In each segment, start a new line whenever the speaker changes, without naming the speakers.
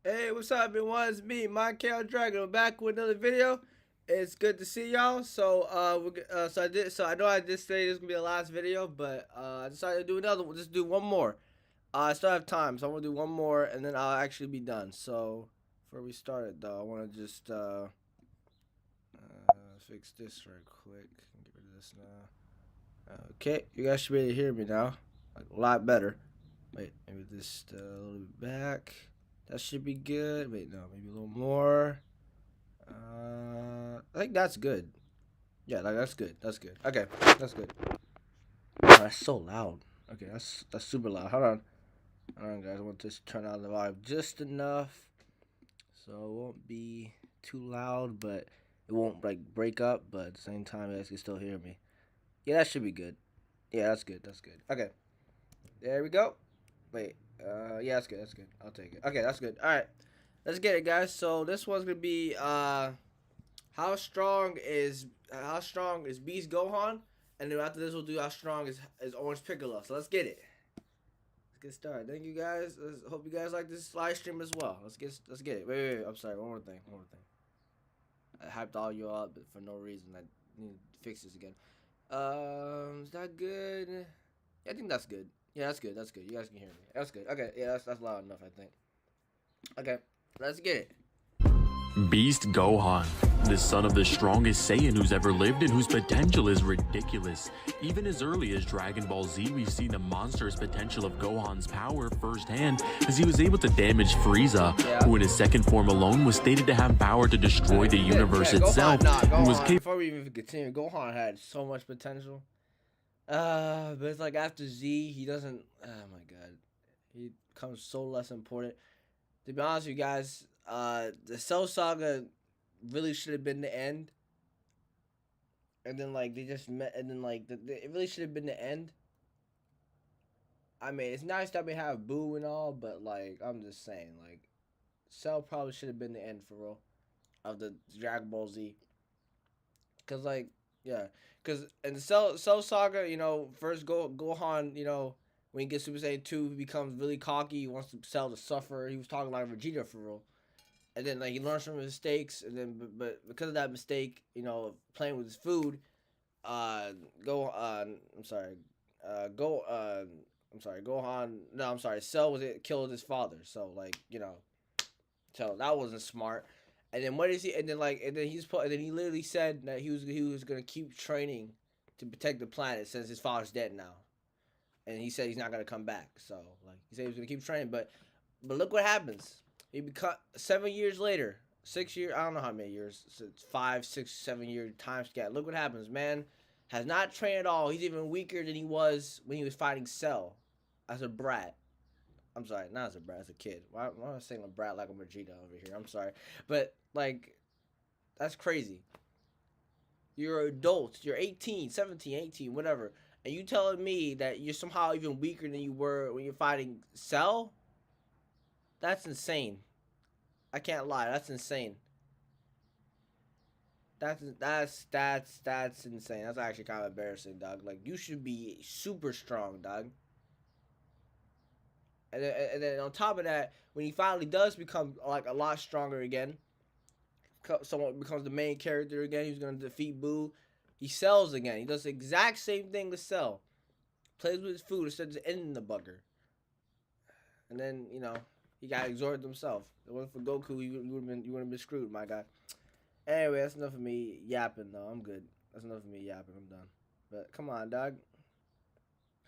Hey, what's up, everyone? It's me, my Chaos Dragon. I'm back with another video. It's good to see y'all. So I know I did say this is gonna be the last video, but I decided to do another one. Just do one more. I still have time, so I'm gonna do one more, and then I'll actually be done. So before we start it, though, I want to just fix this right quick. Get rid of this now. Okay, you guys should be able to hear me now, like a lot better. Wait, maybe just a little bit back. That should be good. Wait, no, maybe a little more. I think that's good. Yeah, like that's good. That's good. Okay, that's good. Oh, that's so loud. Okay, that's super loud. Hold on, guys. I want to just turn down the volume just enough, so it won't be too loud, but it won't like break up. But at the same time, you guys can still hear me. Yeah, that should be good. Yeah, that's good. That's good. Okay, there we go. Wait. Yeah, that's good. That's good. I'll take it. Okay, that's good. All right, let's get it, guys. So this one's gonna be how strong is Beast Gohan, and then after this we'll do how strong is Orange Piccolo. So let's get it. Let's get started. Thank you guys. Hope you guys like this live stream as well. Let's get it. Wait. I'm sorry. One more thing. I hyped all you up, but for no reason. I need to fix this again. Is that good? Yeah, I think that's good. Yeah, that's good. That's good. You guys can hear me. That's good. Okay, yeah, that's loud enough, I think. Okay, let's get it.
Beast Gohan, the son of the strongest Saiyan who's ever lived and whose potential is ridiculous. Even as early as Dragon Ball Z, we've seen the monstrous potential of Gohan's power firsthand as he was able to damage Frieza, who in his second form alone was stated to have power to destroy the universe itself.
Before we even continue, Gohan had so much potential. But it's like after Z, he doesn't. Oh my god, he becomes so less important. To be honest with you guys, the Cell Saga really should have been the end. And then like they just met, and then like it really should have been the end. I mean, it's nice that we have Boo and all, but like I'm just saying, like Cell probably should have been the end for real of the Dragon Ball Z. Cause like yeah. Because in the Cell Saga, you know, first Gohan, you know, when he gets Super Saiyan 2, he becomes really cocky. He wants Cell to suffer. He was talking like Vegeta for real. And then, like, he learns from his mistakes. And then, but because of that mistake, you know, playing with his food, Gohan, Cell killed his father. So, like, you know, so that wasn't smart. And then what is he? And then he literally said that he was gonna keep training to protect the planet since his father's dead now, and he said he's not gonna come back. So like he said he was gonna keep training, but look what happens. He 7 years later, 6 years. I don't know how many years. So it's 5, 6, 7 year time scan. Look what happens. Man has not trained at all. He's even weaker than he was when he was fighting Cell as a brat. I'm sorry, not as a brat, as a kid. Why am I saying a brat like a Vegeta over here? I'm sorry. But, like, that's crazy. You're adults. You're 18, 17, 18, whatever. And you telling me that you're somehow even weaker than you were when you're fighting Cell? That's insane. I can't lie. That's insane. That's insane. That's actually kind of embarrassing, dog. Like, you should be super strong, dog. And then on top of that, when he finally does become like a lot stronger again, someone becomes the main character again, he's gonna defeat Boo. He sells again. He does the exact same thing to Cell. Plays with his food instead of ending the bugger. And then you know he got exhorted himself. If it wasn't for Goku, you would have been screwed, my guy. Anyway, that's enough of me yapping though. I'm good. That's enough of me yapping. I'm done. But come on, dog.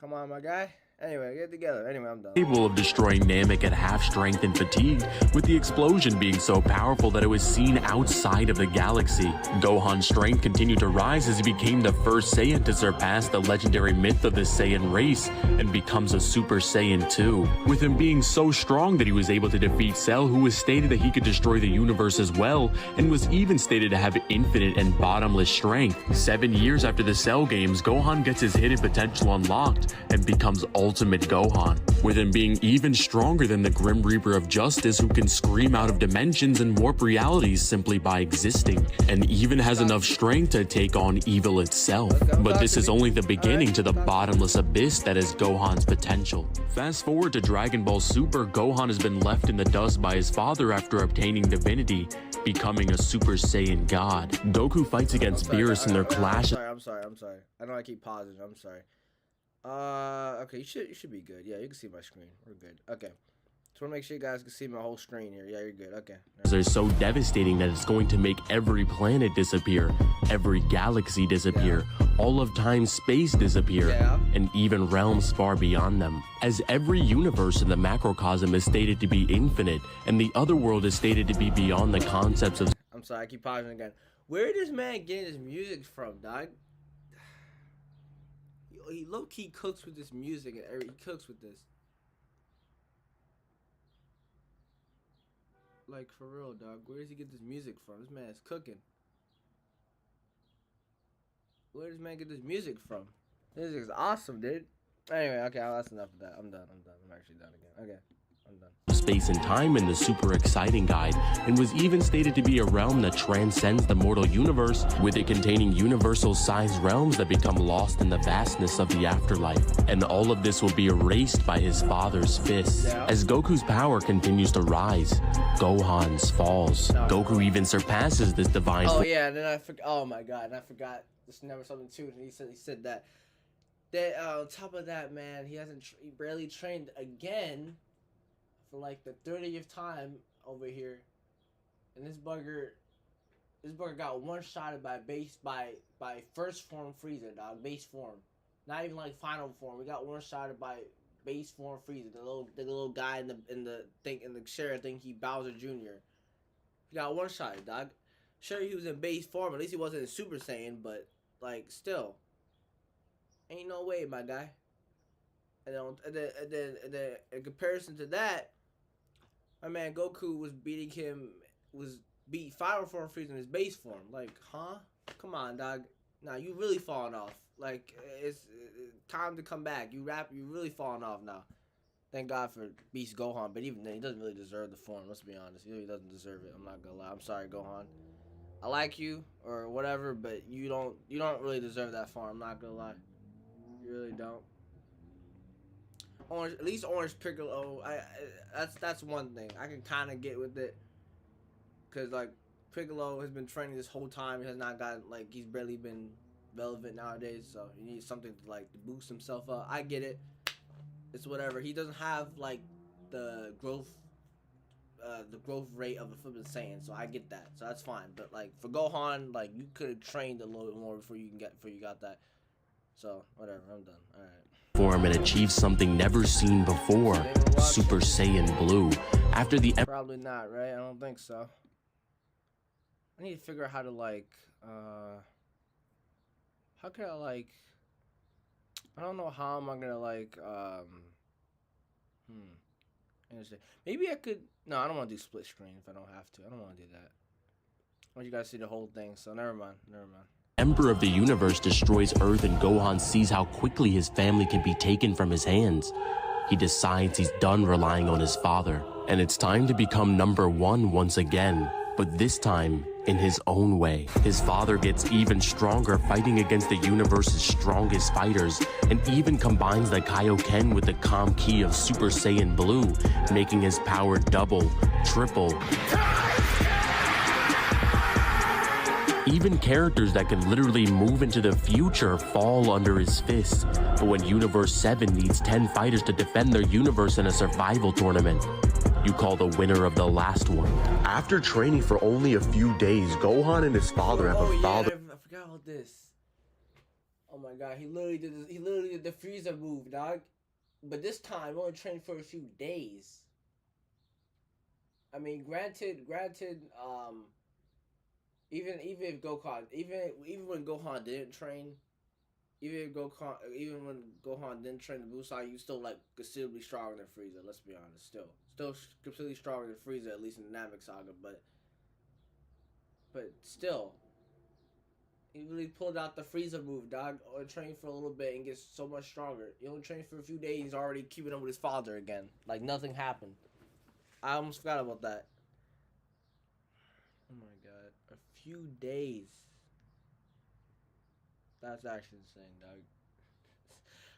Come on, my guy. Anyway, get it together. Anyway, I'm done.
Capable of destroying Namek at half strength and fatigued, with the explosion being so powerful that it was seen outside of the galaxy. Gohan's strength continued to rise as he became the first Saiyan to surpass the legendary myth of the Saiyan race and becomes a Super Saiyan 2. With him being so strong that he was able to defeat Cell, who was stated that he could destroy the universe as well, and was even stated to have infinite and bottomless strength. 7 years after the Cell games, Gohan gets his hidden potential unlocked and becomes ultimate Gohan, with him being even stronger than the Grim Reaper of Justice, who can scream out of dimensions and warp realities simply by existing, and even has enough strength to take on evil itself. But this is only the beginning to the bottomless abyss that is Gohan's potential. Fast forward to Dragon Ball Super, Gohan has been left in the dust by his father after obtaining divinity, becoming a Super Saiyan God. Goku fights against Beerus in their clash.
I'm sorry. I know I keep pausing. I'm sorry. Okay, you should be good. Yeah, you can see my screen. We're good. Okay. Just want to make sure you guys can see my whole screen here. Yeah, you're good. Okay.
They're so devastating that it's going to make every planet disappear, every galaxy disappear, all of time, space disappear, and even realms far beyond them. As every universe in the macrocosm is stated to be infinite, and the other world is stated to be beyond the concepts of...
I'm sorry, I keep pausing again. Where is this man getting his music from, dog? He low-key cooks with this music, and he cooks with this. Like, for real, dog. Where does he get this music from? This man is cooking. Where does this man get this music from? This is awesome, dude. Anyway, okay, that's enough of that. I'm done. I'm actually done again. Okay, I'm done.
Space and time in the Super Exciting Guide, and was even stated to be a realm that transcends the mortal universe, with it containing universal-sized realms that become lost in the vastness of the afterlife. And all of this will be erased by his father's fists. As Goku's power continues to rise, Gohan's falls. Goku even surpasses this divine...
Oh yeah, and then I forgot. Oh my god, and I forgot. This never something too. And he said that. That on top of that, man, he barely trained again for like the 30th time over here, and this bugger got one-shotted by first form Frieza, dog. Base form, not even like final form. We got one-shotted by base form Frieza, the little guy in the share thing. He Bowser Jr. He got one-shotted, dog. Sure, he was in base form. At least he wasn't in Super Saiyan, but like still, ain't no way, my guy. And then in comparison to that, my man Goku was beat final form Frieza in his base form. Like, huh? Come on, dog. Nah, you really falling off. Like, it's time to come back. You really falling off now. Thank God for Beast Gohan, but even then, he doesn't really deserve the form. Let's be honest. He really doesn't deserve it. I'm not gonna lie. I'm sorry, Gohan. I like you or whatever, but you don't really deserve that form. I'm not gonna lie. You really don't. At least Orange Piccolo, that's one thing I can kind of get with it, cause like Piccolo has been training this whole time. He has not gotten, like, he's barely been relevant nowadays. So he needs something to like to boost himself up. I get it. It's whatever. He doesn't have like the growth rate of a flippin' Saiyan, so I get that. So that's fine. But like for Gohan, like you could have trained a little bit more before you got that. So whatever. I'm done. All right.
Form and achieve something never seen before, Super Saiyan Blue. After the...
Probably not, right? I don't think so. I need to figure out how to like, how can I like, I don't know how am I gonna like, interesting. Maybe I could, no, I don't want to do split screen if I don't have to. I don't want to do that. I want you guys to see the whole thing, so never mind.
Emperor of the Universe destroys Earth, and Gohan sees how quickly his family can be taken from his hands. He decides he's done relying on his father, and it's time to become #1 once again, but this time in his own way. His father gets even stronger, fighting against the universe's strongest fighters, and even combines the Kaioken with the Calm Ki of Super Saiyan Blue, making his power double, triple. Even characters that can literally move into the future fall under his fists. But when Universe 7 needs 10 fighters to defend their universe in a survival tournament, you call the winner of the last one. After training for only a few days, Gohan and his father have a father...
I forgot about this. Oh my god, he literally did the Frieza move, dog. But this time, we only trained for a few days. I mean, granted, even if Gohan, even when Gohan didn't train, even when Gohan didn't train the Busai, you still like considerably stronger than Frieza. Let's be honest, still considerably stronger than Frieza, at least in the Namek Saga. But still, He really pulled out the freezer move, dog. Or trained for a little bit and gets so much stronger. He only trained for a few days, he's already keeping up with his father again. Like nothing happened. I almost forgot about that. Oh my god. A few days. That's actually insane, dog.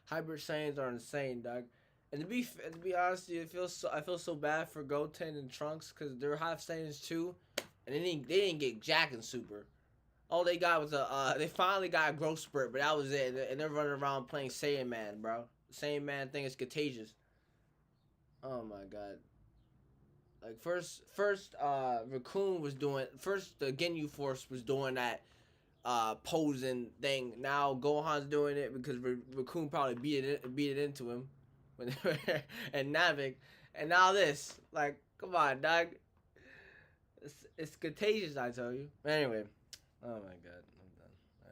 Hybrid Saiyans are insane, dog. And to be honest, I feel so bad for Goten and Trunks because they're half Saiyans too, and they didn't get Jack and Super. All they got was they finally got a growth spurt, but that was it. And they're running around playing Saiyan Man, bro. The Saiyan Man thing is contagious. Oh my god. Like first Raccoon was doing the Ginyu Force was doing that posing thing. Now Gohan's doing it because Raccoon probably beat it into him when they were and Namek, and now this. Like, come on, dog. It's contagious, I tell you. Anyway, oh my god.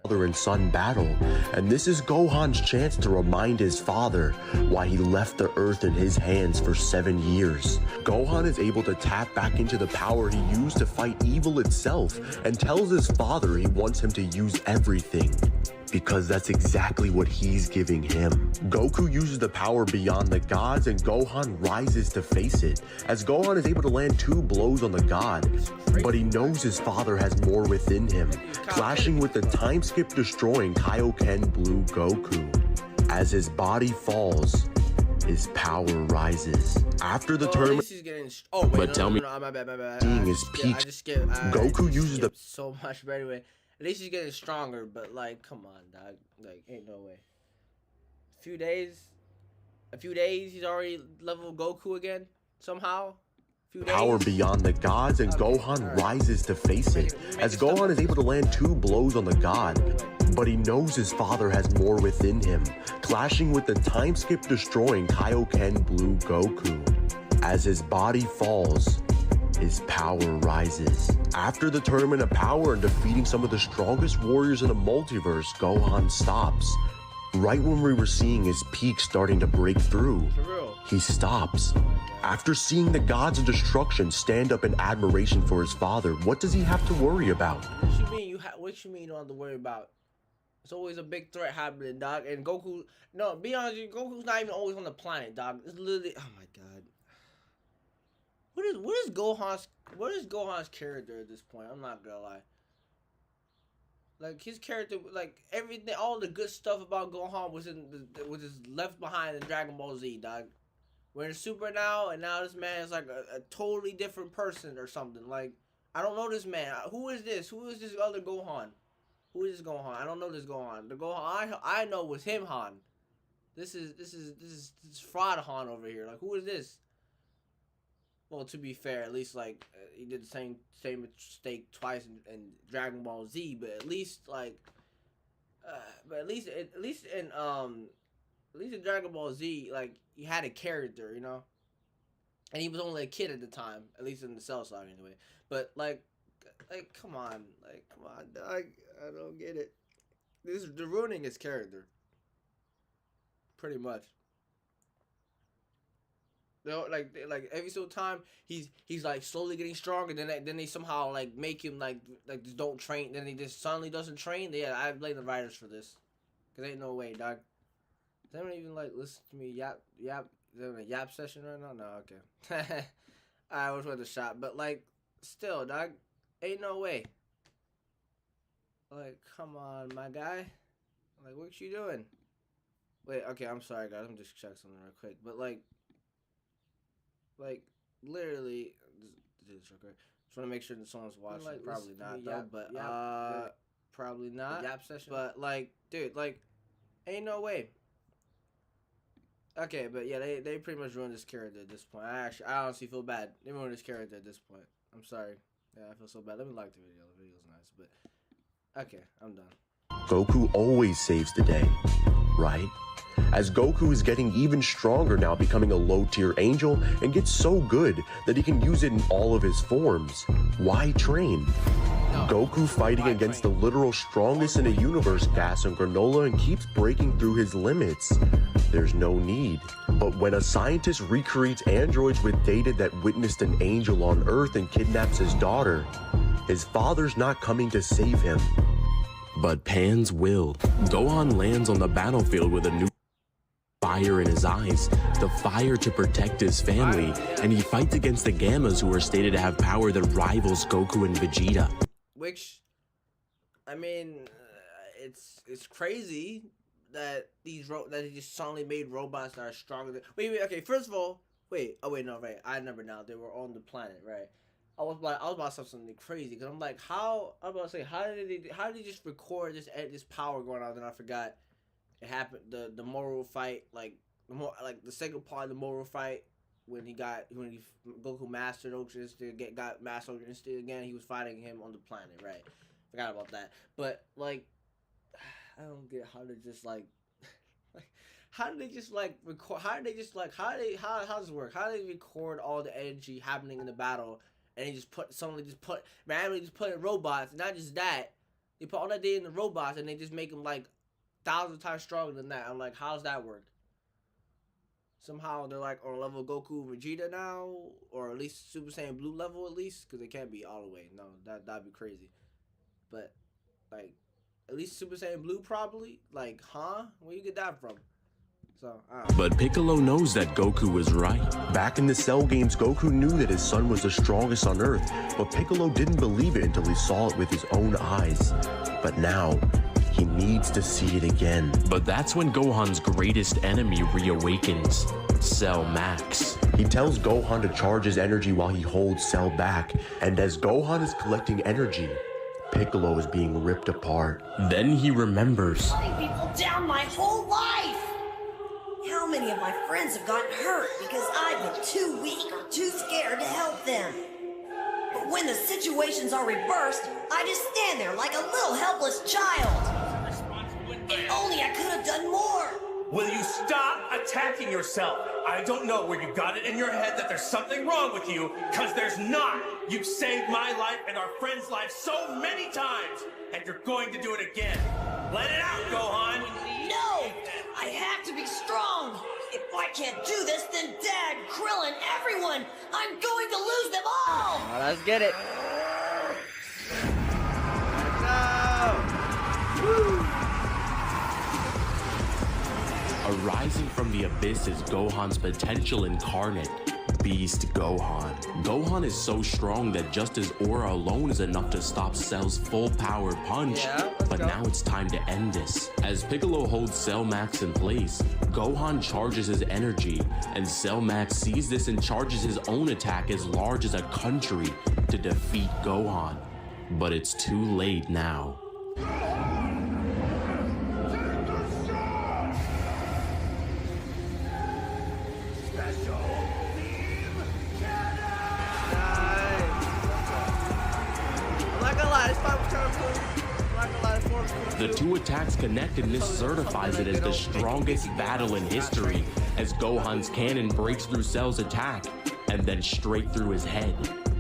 Father and son battle, and this is Gohan's chance to remind his father why he left the earth in his hands for 7 years. Gohan is able to tap back into the power he used to fight evil itself and tells his father he wants him to use everything, because that's exactly what he's giving him. Goku uses the power beyond the gods and Gohan rises to face it, as Gohan is able to land 2 blows on the god, but he knows his father has more within him, clashing with the time skip destroying Kaioken Blue Goku. As his body falls, his power rises. After the tournament,
My bad.
seeing his peak, Goku uses the
so much, but anyway. At least he's getting stronger, but like, come on, dog. Like, ain't no way. A few days, he's already level Goku again, somehow.
Power beyond the gods, and Gohan rises to face it, as Gohan is able to land 2 blows on the god, but he knows his father has more within him, clashing with the time skip destroying Kaioken Blue Goku. As his body falls, his power rises. After the Tournament of Power and defeating some of the strongest warriors in the multiverse, Gohan stops. Right when we were seeing his peak starting to break through, he stops. After seeing the gods of destruction stand up in admiration for his father, what does he have to worry about?
What you mean you don't have to worry about? It's always a big threat happening, dog. And Goku, no, be honest, Goku's not even always on the planet, dog. It's literally, oh my god. What is Gohan's character at this point? I'm not gonna lie. Like his character, like everything, all the good stuff about Gohan was left behind in Dragon Ball Z, dog. We're in Super now, and now this man is like a totally different person or something. Like, I don't know this man. Who is this? Who is this other Gohan? Who is this Gohan? I don't know this Gohan. The Gohan I know was him Han. This is fraud Han over here. Like, who is this? Well, to be fair, at least like he did the same mistake twice in Dragon Ball Z, but at least like, at least in Dragon Ball Z, like he had a character, you know, and he was only a kid at the time, at least in the Cell Saga anyway. But like come on, dog, I don't get it. They're ruining his character, pretty much. You know, like every single time he's like slowly getting stronger. Then they somehow like make him like just don't train. Then he just suddenly doesn't train. Yeah, I blame the writers for this. Cause ain't no way, dog. They don't even like listen to me yap. Is there a yap session right now? No, okay. I was worth a shot, but like still, dog, ain't no way. Like, come on, my guy. Like, what you doing? Wait, okay, I'm sorry, guys. I'm just check something real quick, but like literally, do this real quick. Just want to make sure that someone's watching. Like, probably not, though. But probably not. Yap session. But like, dude, like, ain't no way. Okay, but yeah, they pretty much ruined this character at this point. I honestly feel bad. They ruined this character at this point. I'm sorry. Yeah, I feel so bad. Let me like the video. The video's nice, but okay, I'm done.
Goku always saves the day, right? As Goku is getting even stronger now, becoming a low-tier angel, and gets so good that he can use it in all of his forms. Why train? Goku fighting against the literal strongest in the universe, Gas and Granola, and keeps breaking through his limits. There's no need. But when a scientist recreates androids with data that witnessed an angel on Earth and kidnaps his daughter, his father's not coming to save him.
But Pan's will. Gohan lands on the battlefield with a new fire in his eyes, the fire to protect his family, and he fights against the Gammas, who are stated to have power that rivals Goku and Vegeta.
Which, I mean, it's crazy that that he just suddenly made robots that are stronger than. Wait, okay. First of all, wait. Oh wait, no, right. I remember now. They were on the planet, right? I was about to say something crazy because I'm like, I'm about to say, how did they just record this power going on? Then I forgot it happened. The Moro fight, like the second part of the Moro fight when Goku mastered Ultra Instinct, got mastered Ultra Instinct again. He was fighting him on the planet, right? Forgot about that. But like, I don't get how they just like how do they just like record? How do they just like how does it work? How do they record all the energy happening in the battle? And they just randomly just put in robots. Not just that, they put all that data in the robots and they just make them like 1,000 times stronger than that. I'm like, how does that work? Somehow they're like on a level of Goku and Vegeta now, or at least Super Saiyan Blue level at least, because they can't be all the way. No, that'd be crazy. But like, at least Super Saiyan Blue probably. Like, huh? Where you get that from? So,
but Piccolo knows that Goku was right.
Back in the Cell games, Goku knew that his son was the strongest on Earth, but Piccolo didn't believe it until he saw it with his own eyes. But now, he needs to see it again.
But that's when Gohan's greatest enemy reawakens, Cell Max.
He tells Gohan to charge his energy while he holds Cell back, and as Gohan is collecting energy, Piccolo is being ripped apart.
Then he remembers.
Letting people down my whole life! How many of my friends have gotten hurt because I've been too weak or too scared to help them? But when the situations are reversed, I just stand there like a little helpless child. If only I could have done more.
Will you stop attacking yourself? I don't know where you got it in your head that there's something wrong with you, because there's not. You've saved my life and our friends' lives so many times, and you're going to do it again. Let it out, Gohan.
No! I have to be strong. If I can't do this, then Dad, Krillin, everyone, I'm going to lose them all!
Let's get it. Let's go. Woo.
Arising from the abyss is Gohan's potential incarnate, Beast Gohan. Gohan is so strong that just his aura alone is enough to stop Cell's full power punch. But now it's time to end this. As Piccolo holds Cell Max in place, Gohan charges his energy, and Cell Max sees this and charges his own attack as large as a country to defeat Gohan. But it's too late now. The two attacks connect, and this certifies it as the strongest battle in history, as Gohan's cannon breaks through Cell's attack and then straight through his head.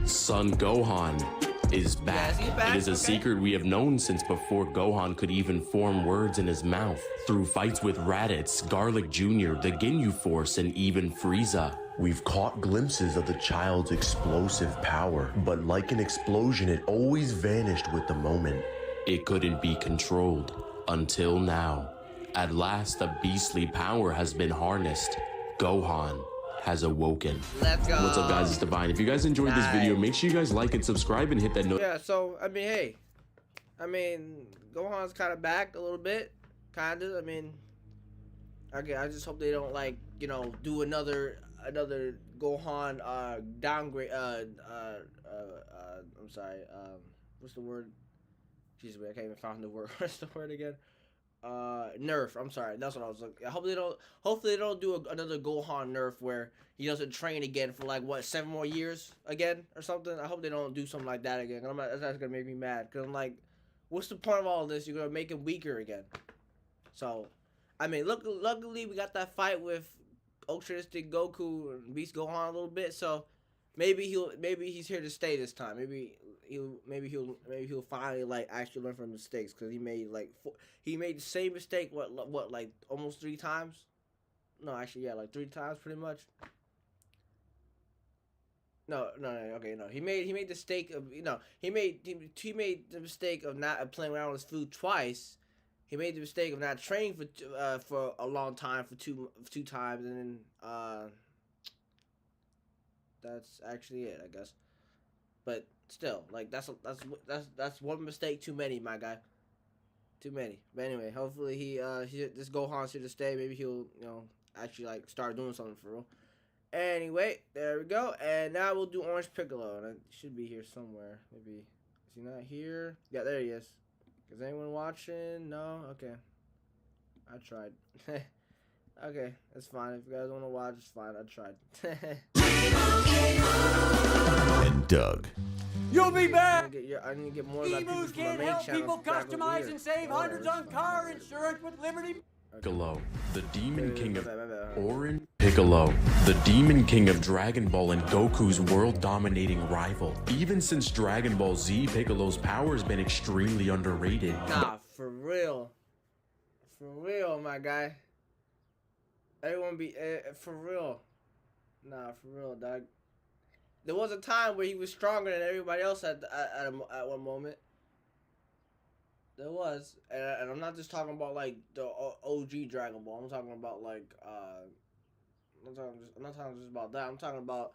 Son Gohan is back. It is a secret we have known since before Gohan could even form words in his mouth. Through fights with Raditz, Garlic Jr., the Ginyu Force, and even Frieza.
We've caught glimpses of the child's explosive power, but like an explosion, it always vanished with the moment.
It couldn't be controlled until now. At last, the beastly power has been harnessed. Gohan has awoken.
Let's go.
What's up, guys? It's Divine. If you guys enjoyed this video, make sure you guys like and subscribe and hit that
Yeah, so, I mean, hey. I mean, Gohan's kind of back a little bit. Kind of. I mean, okay, I just hope they don't, like, you know, do another Gohan downgrade. I'm sorry. What's the word? Jesus, I can't even find the word. What's the word again? Nerf. I'm sorry. That's what I was looking. I hope they don't. Hopefully, they don't do another Gohan nerf where he doesn't train again for like what 7 more years again or something. I hope they don't do something like that again. That's gonna make me mad because I'm like, what's the point of all of this? You're gonna make him weaker again. So, I mean, luckily we got that fight with Ultra Instinct Goku and Beast Gohan a little bit. So maybe he's here to stay this time. Maybe he'll finally like actually learn from mistakes, because he made the same mistake what like almost 3 times. No, actually, yeah, like 3 times pretty much. Okay, no. He made the mistake of he made the mistake of not playing around with his food twice. He made the mistake of not training for a long time for two times, and then that's actually it, I guess. But still, like that's one mistake too many, my guy. Too many. But anyway, hopefully this Gohan's here to stay. Maybe he'll actually like start doing something for real. Anyway, there we go. And now we'll do Orange Piccolo. And it should be here somewhere. Maybe. Is he not here? Yeah, there he is. Is anyone watching? No? Okay. I tried. Okay, that's fine. If you guys want to watch, it's fine. I tried.
And Doug.
You'll be back!
I need to get more of my people
Emus
from my
can
main
help
channel
people
back over
customize
here.
and save
Oh,
hundreds
it's
on
fine.
car insurance with Liberty.
Piccolo, the Demon King of
My bad.
Orange Piccolo, the Demon King of Dragon Ball and Goku's world-dominating rival. Even since Dragon Ball Z, Piccolo's power has been extremely underrated.
Nah, for real, my guy. Everyone be for real. Nah, for real, dog. There was a time where he was stronger than everybody else at one moment. There was, and I'm not just talking about like the OG Dragon Ball. I'm talking about like I'm not talking just about that. I'm talking about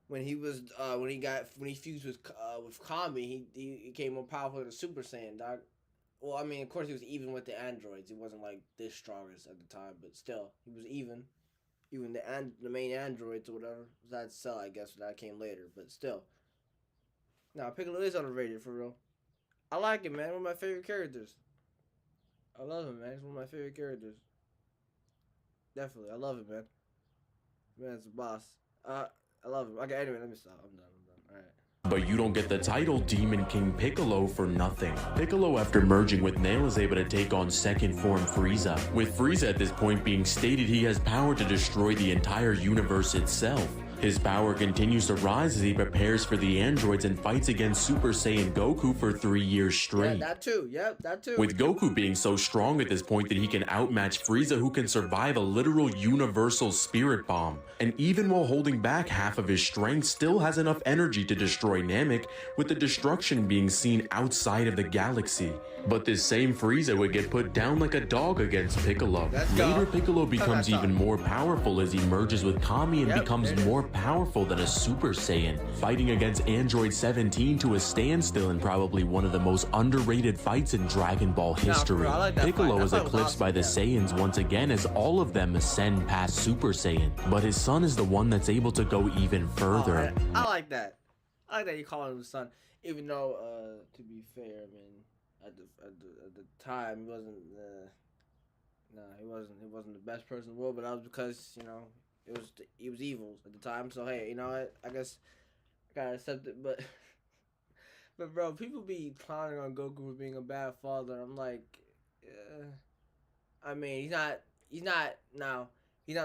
when he was when he fused with Kami. He became more powerful than the Super Saiyan, dog. Well, I mean, of course he was even with the androids. He wasn't like this strongest at the time, but still he was even. Even the main androids or whatever. That Cell, I guess, that came later. But still. Nah, Piccolo is underrated, for real. I like it, man. One of my favorite characters. I love him, man. He's one of my favorite characters. Definitely. I love him, man. Man's a boss. I love him. Okay, anyway, let me stop. I'm done. Alright.
But you don't get the title Demon King Piccolo for nothing. Piccolo, after merging with Nail, is able to take on second form Frieza. With Frieza at this point being stated, he has power to destroy the entire universe itself. His power continues to rise as he prepares for the androids and fights against Super Saiyan Goku for 3 years straight.
Yeah, that too. Yep, that too.
With Goku being so strong at this point that he can outmatch Frieza, who can survive a literal universal spirit bomb. And even while holding back half of his strength, still has enough energy to destroy Namek, with the destruction being seen outside of the galaxy. But this same Frieza would get put down like a dog against Piccolo. Later, Piccolo becomes even more powerful as he merges with Kami and becomes more powerful than a Super Saiyan, fighting against Android 17 to a standstill in probably one of the most underrated fights in Dragon Ball history.
I like that
Piccolo
fight.
is
That fight was
eclipsed by the
awesome,
Saiyans once again as all of them ascend past Super Saiyan, but his son is the one that's able to go even further.
I like that. I like that you call him his son, even though, to be fair, I mean, at the time he wasn't. He wasn't the best person in the world, but that was because he was evil at the time. So hey, you know what? I guess I gotta accept it. But but bro, people be clowning on Goku for being a bad father. I'm like, I mean, he's not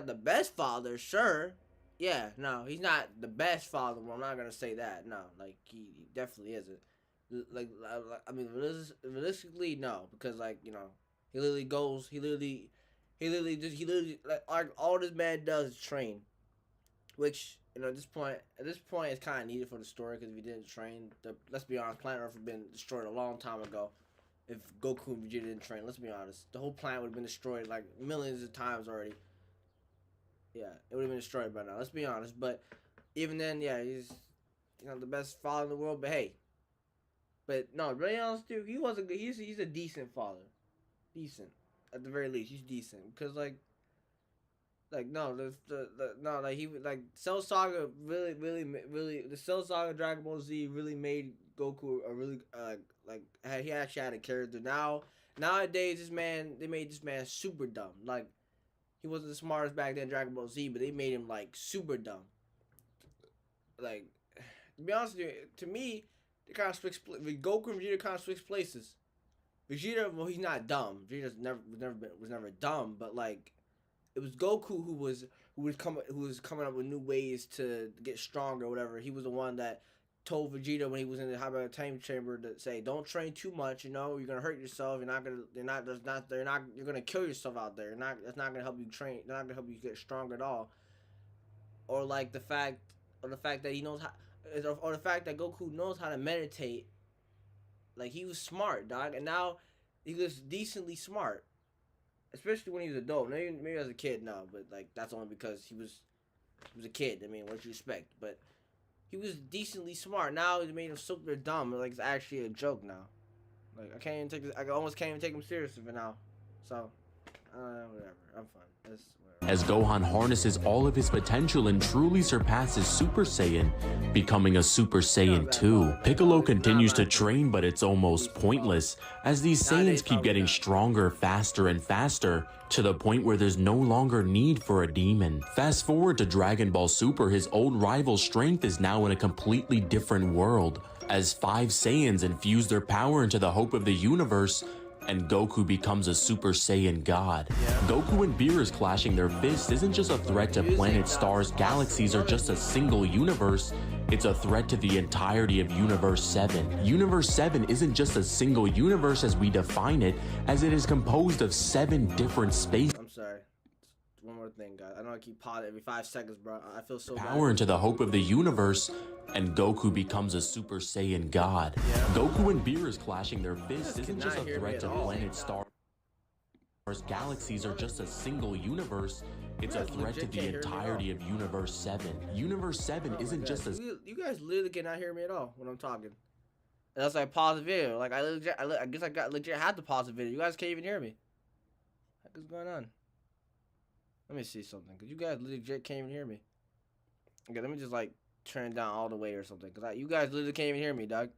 the best father, sure. Yeah, no, he's not the best father. Well, I'm not gonna say that. No, like he definitely isn't. Like I mean, realistically, no, because like he literally goes, he literally like all this man does is train, which at this point it's kind of needed for the story because if he didn't train, let's be honest, planet Earth would have been destroyed a long time ago. If Goku and Vegeta didn't train, let's be honest, the whole planet would have been destroyed like millions of times already. Yeah, it would have been destroyed by now. Let's be honest, but even then, yeah, he's the best father in the world. But hey, no, to be honest, dude, he was a good. He's a decent father, decent at the very least. He's decent because like no, no, like he like Cell Saga really the Cell Saga Dragon Ball Z really made Goku a really he actually had a character. Nowadays they made this man super dumb. Like he wasn't the smartest back then in Dragon Ball Z, but they made him like super dumb. Like to be honest with you, to me, they kind of switch. Goku and Vegeta kind of switch places. Vegeta, well, he's not dumb. Vegeta was never dumb, but like, it was Goku who was coming up with new ways to get stronger or whatever. He was the one that told Vegeta when he was in the Hyper Time Chamber to say, "Don't train too much. You're gonna hurt yourself. You're gonna kill yourself out there. That's not gonna help you train. They're not gonna help you get strong at all." Or like the fact or the fact that he knows how, or the fact that Goku knows how to meditate. Like, he was smart, dog, and now he was decently smart, especially when he was adult. Maybe as a kid now, but like that's only because he was a kid. I mean, what you expect? But he was decently smart. Now he made him super dumb. Like, it's actually a joke now. Like, I can't even take this. I almost can't even take him seriously for now. So, whatever. I'm fine. It's whatever.
As Gohan harnesses all of his potential and truly surpasses Super Saiyan, becoming a Super Saiyan 2. Piccolo continues to train, but it's almost pointless, as these Saiyans keep getting stronger faster and faster, to the point where there's no longer need for a demon. Fast forward to Dragon Ball Super, his old rival's strength is now in a completely different world, as 5 Saiyans infuse their power into the hope of the universe, and Goku becomes a Super Saiyan God. Goku and Beerus clashing their fists isn't just a threat to planets, stars, galaxies, or just a single universe. It's a threat to the entirety of Universe 7. Universe 7 isn't just a single universe as we define it, as it is composed of 7 different spaces.
I'm sorry. One more thing, guys. I know I keep pausing every 5 seconds, bro. I feel so bad.
Power into the hope of the universe, and Goku becomes a Super Saiyan God. Goku and Beerus clashing their fists isn't just a threat to planets, stars, galaxies, or just a single universe. It's a threat to the entirety of Universe 7. Universe 7 isn't just a...
You guys literally cannot hear me at all when I'm talking. Unless I pause the video. Like, I guess I got legit had to pause the video. You guys can't even hear me. What is going on? Let me see something, because you guys legit can't even hear me. Okay, let me just, like, turn it down all the way or something, because you guys literally can't even hear me, dog.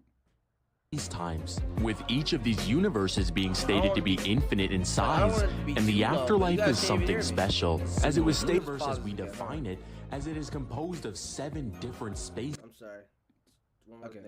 These times, with each of these universes being stated to be infinite in size, and the afterlife is something special, as it was stated as we define it, as it is composed of 7 different spaces.
I'm sorry. Okay,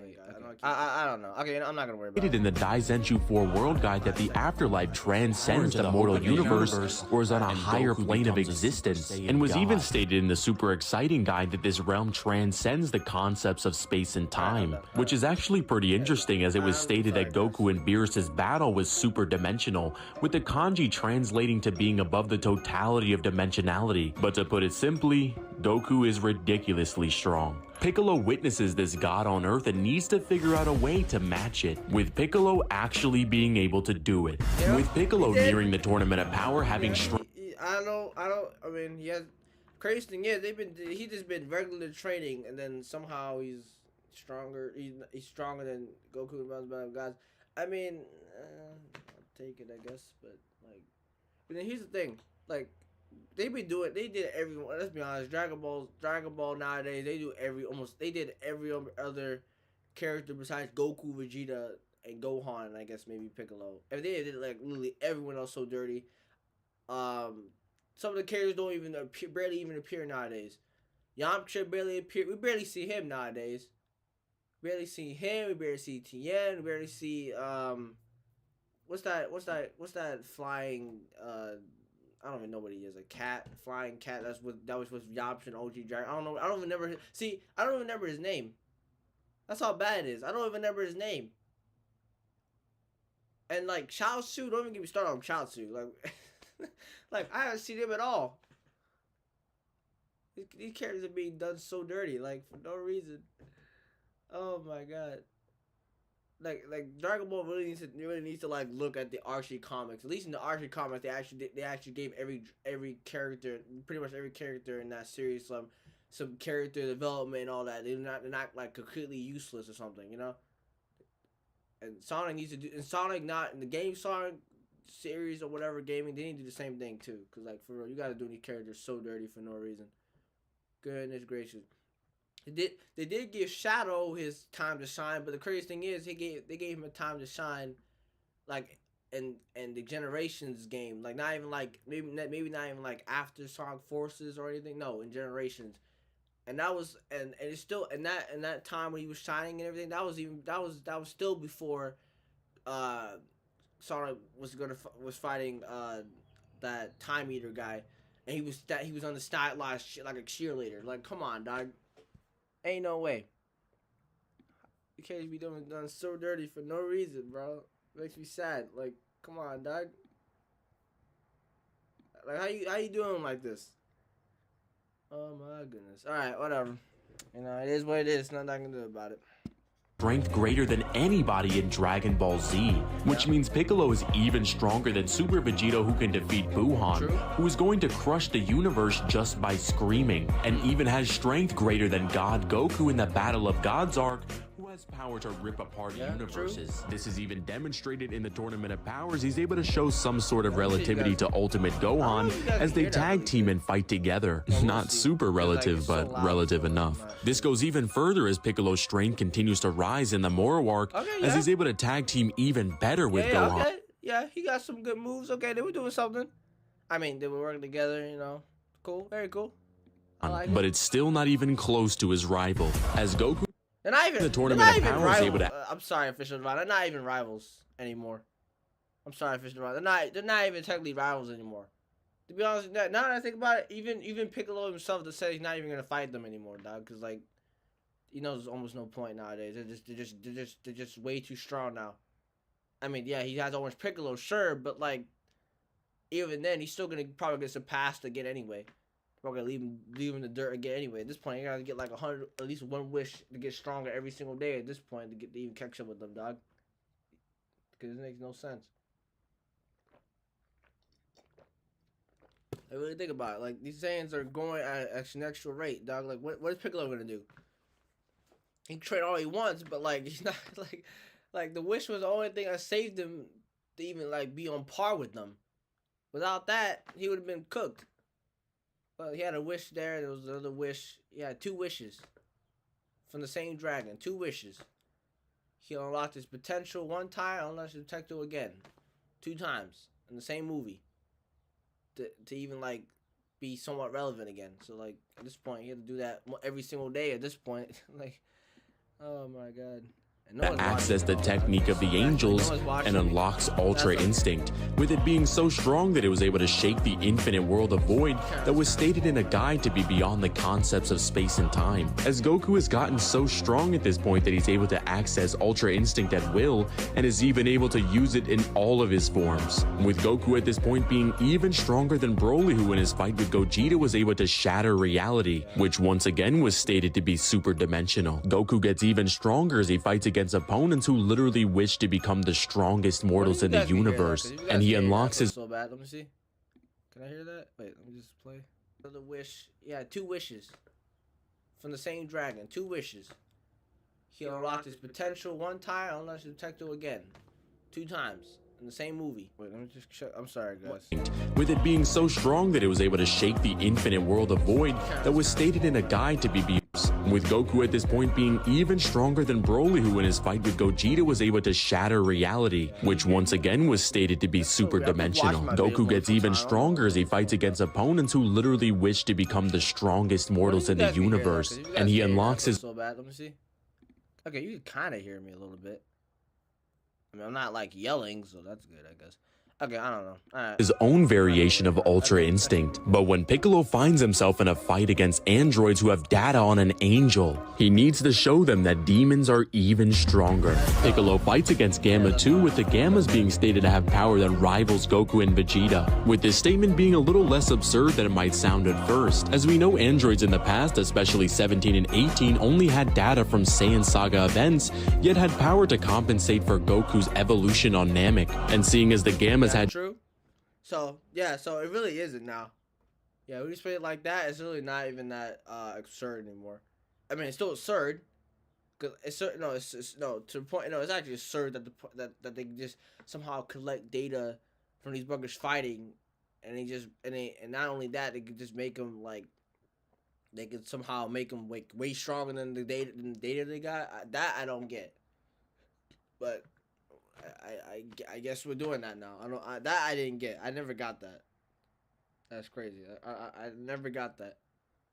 I don't know. Okay, I'm not gonna worry about it.
In the Daizenshuu 4 World Guide that the afterlife transcends the mortal universe, or is on a higher plane of existence, and was even stated in the super exciting guide that this realm transcends the concepts of space and time, which is actually pretty interesting, as it was stated that Goku and Beerus' battle was super dimensional, with the kanji translating to being above the totality of dimensionality. But to put it simply, Goku is ridiculously strong. Piccolo witnesses this god on Earth and needs to figure out a way to match it, with Piccolo actually being able to do it. With Piccolo nearing the Tournament of Power, having
I mean, he has, crazy thing is, he just been regular training, and then somehow he's stronger, he's stronger than Goku and Battle Gods. I mean, I'll take it, I guess, but, like, but then here's the thing, like, they did everyone. Let's be honest. Dragon Ball nowadays, they did every other character besides Goku, Vegeta, and Gohan, and I guess maybe Piccolo. And they did like literally everyone else so dirty. Some of the characters don't even barely even appear nowadays. Yamcha barely appear. We barely see him nowadays. Barely see him. We barely see Tien. We barely see what's that flying I don't even know what he is. A cat, flying cat. That was Yamcha and OG Dragon. I don't know. I don't even remember. See, I don't even remember his name. That's how bad it is. I don't even remember his name. And like Chaozu, don't even get me started on Chaozu. Like I haven't seen him at all. These characters are being done so dirty, like for no reason. Oh my god. Like Dragon Ball really needs to like look at the Archie comics. At least in the Archie comics, they actually gave every character, pretty much every character in that series some character development and all that. They're not like completely useless or something, you know. And Sonic needs to do, and Sonic not in the game Sonic series or whatever gaming, they need to do the same thing too. Cause like for real, you gotta do these characters so dirty for no reason. Goodness gracious. They did give Shadow his time to shine, but the crazy thing is they gave him a time to shine, like in the Generations game, like not even like maybe not even like after Sonic Forces or anything. No, in Generations, and that was and it's still in that time when he was shining and everything. That was still before Sonic was fighting that Time Eater guy, and he was on the stylized shit like a cheerleader. Like, come on, dog. Ain't no way. You can't be done so dirty for no reason, bro. Makes me sad. Like, come on, dog. Like, how you doing like this? Oh my goodness. All right, whatever. You know, it is what it is. Nothing I can do about it.
Strength greater than anybody in Dragon Ball Z, which means Piccolo is even stronger than Super Vegito, who can defeat Buhan, who is going to crush the universe just by screaming, and even has strength greater than God Goku in the Battle of Gods arc, who has power to rip apart universes. This is even demonstrated in the Tournament of Powers. He's able to show some sort of relativity to Ultimate Gohan as they tag team and fight together. Not super relative, but relative enough. This goes even further as Piccolo's strength continues to rise in the Moro arc, as he's able to tag team even better with Gohan.
Okay. Yeah, he got some good moves. Okay, they were doing something. I mean, they were working together, you know. Cool, very cool. I like
but
it.
it's still not even close to his rival, as Goku
They're not even
the Tournament of Powers
rivals.
able to
I'm sorry, official divine. They're not even rivals anymore. I'm sorry, official divine. They're not even technically rivals anymore. To be honest, now that I think about it, even Piccolo himself to say he's not even gonna fight them anymore, dog. Because like, you know, there's almost no point nowadays. They're just way too strong now. I mean, yeah, he has Orange Piccolo, sure, but like, even then, he's still gonna probably get surpassed again anyway. Probably gonna leave him in the dirt again anyway. At this point, you gotta get like 100, at least one wish to get stronger every single day. At this point, to even catch up with them, dog. Because it makes no sense. I really think about it. Like, these Saiyans are going at an extra rate, dog. Like, what is Piccolo gonna do? He can train all he wants, but like, he's not like the wish was the only thing that saved him to even like be on par with them. Without that, he would have been cooked. Well, he had a wish there. There was another wish. He had 2 wishes from the same dragon. 2 wishes. He unlocked his potential 1 time, unlocked his potential again, 2 times in the same movie. To even like be somewhat relevant again. So like at this point, he had to do that every single day. At this point, like, oh my god.
Access the technique of the angels and unlocks Ultra Instinct, with it being so strong that it was able to shake the infinite world of void that was stated in a guide to be beyond the concepts of space and time. As Goku has gotten so strong at this point that he's able to access Ultra Instinct at will, and is even able to use it in all of his forms, with Goku at this point being even stronger than Broly, who in his fight with Gogeta was able to shatter reality, which once again was stated to be super dimensional. Goku gets even stronger as he fights against opponents who literally wish to become the strongest mortals in the universe, and he unlocks his
so bad. Let me see. Can I hear that? Wait, let me just play. Another wish. Yeah, 2 wishes from the same dragon. 2 wishes. He unlocked his potential 1 time, unlocked his potential again, 2 times in the same movie. Wait, let me just check. I'm sorry, guys.
With it being so strong that it was able to shake the infinite world of void that was stated in a guide to be with Goku at this point being even stronger than Broly, who in his fight with Gogeta was able to shatter reality, which once again was stated to be super dimensional. Goku gets even stronger as he fights against opponents who literally wish to become the strongest mortals in the universe, and he unlocks his
so bad. Let me see. Okay, you can kind of hear me a little bit. I mean, I'm not like yelling, so that's good, I guess. Okay, I don't know. Right.
His own variation of Ultra Instinct. But when Piccolo finds himself in a fight against androids who have data on an angel, he needs to show them that demons are even stronger. Piccolo fights against Gamma 2, with the Gammas being stated to have power that rivals Goku and Vegeta, with this statement being a little less absurd than it might sound at first, as we know androids in the past, especially 17 and 18, only had data from Saiyan Saga events, yet had power to compensate for Goku's evolution on Namek. And seeing as the Gammas had
true. So yeah, so it really isn't now. Yeah, when you say it like that, it's really not even that absurd anymore. I mean, it's still absurd, cause it's no to the point. No, it's actually absurd that they just somehow collect data from these buggers fighting, and and not only that, they could just make them like they could somehow make them way stronger than the data they got. That I don't get, but. I guess we're doing that now. I didn't get. I never got that. That's crazy. I never got that.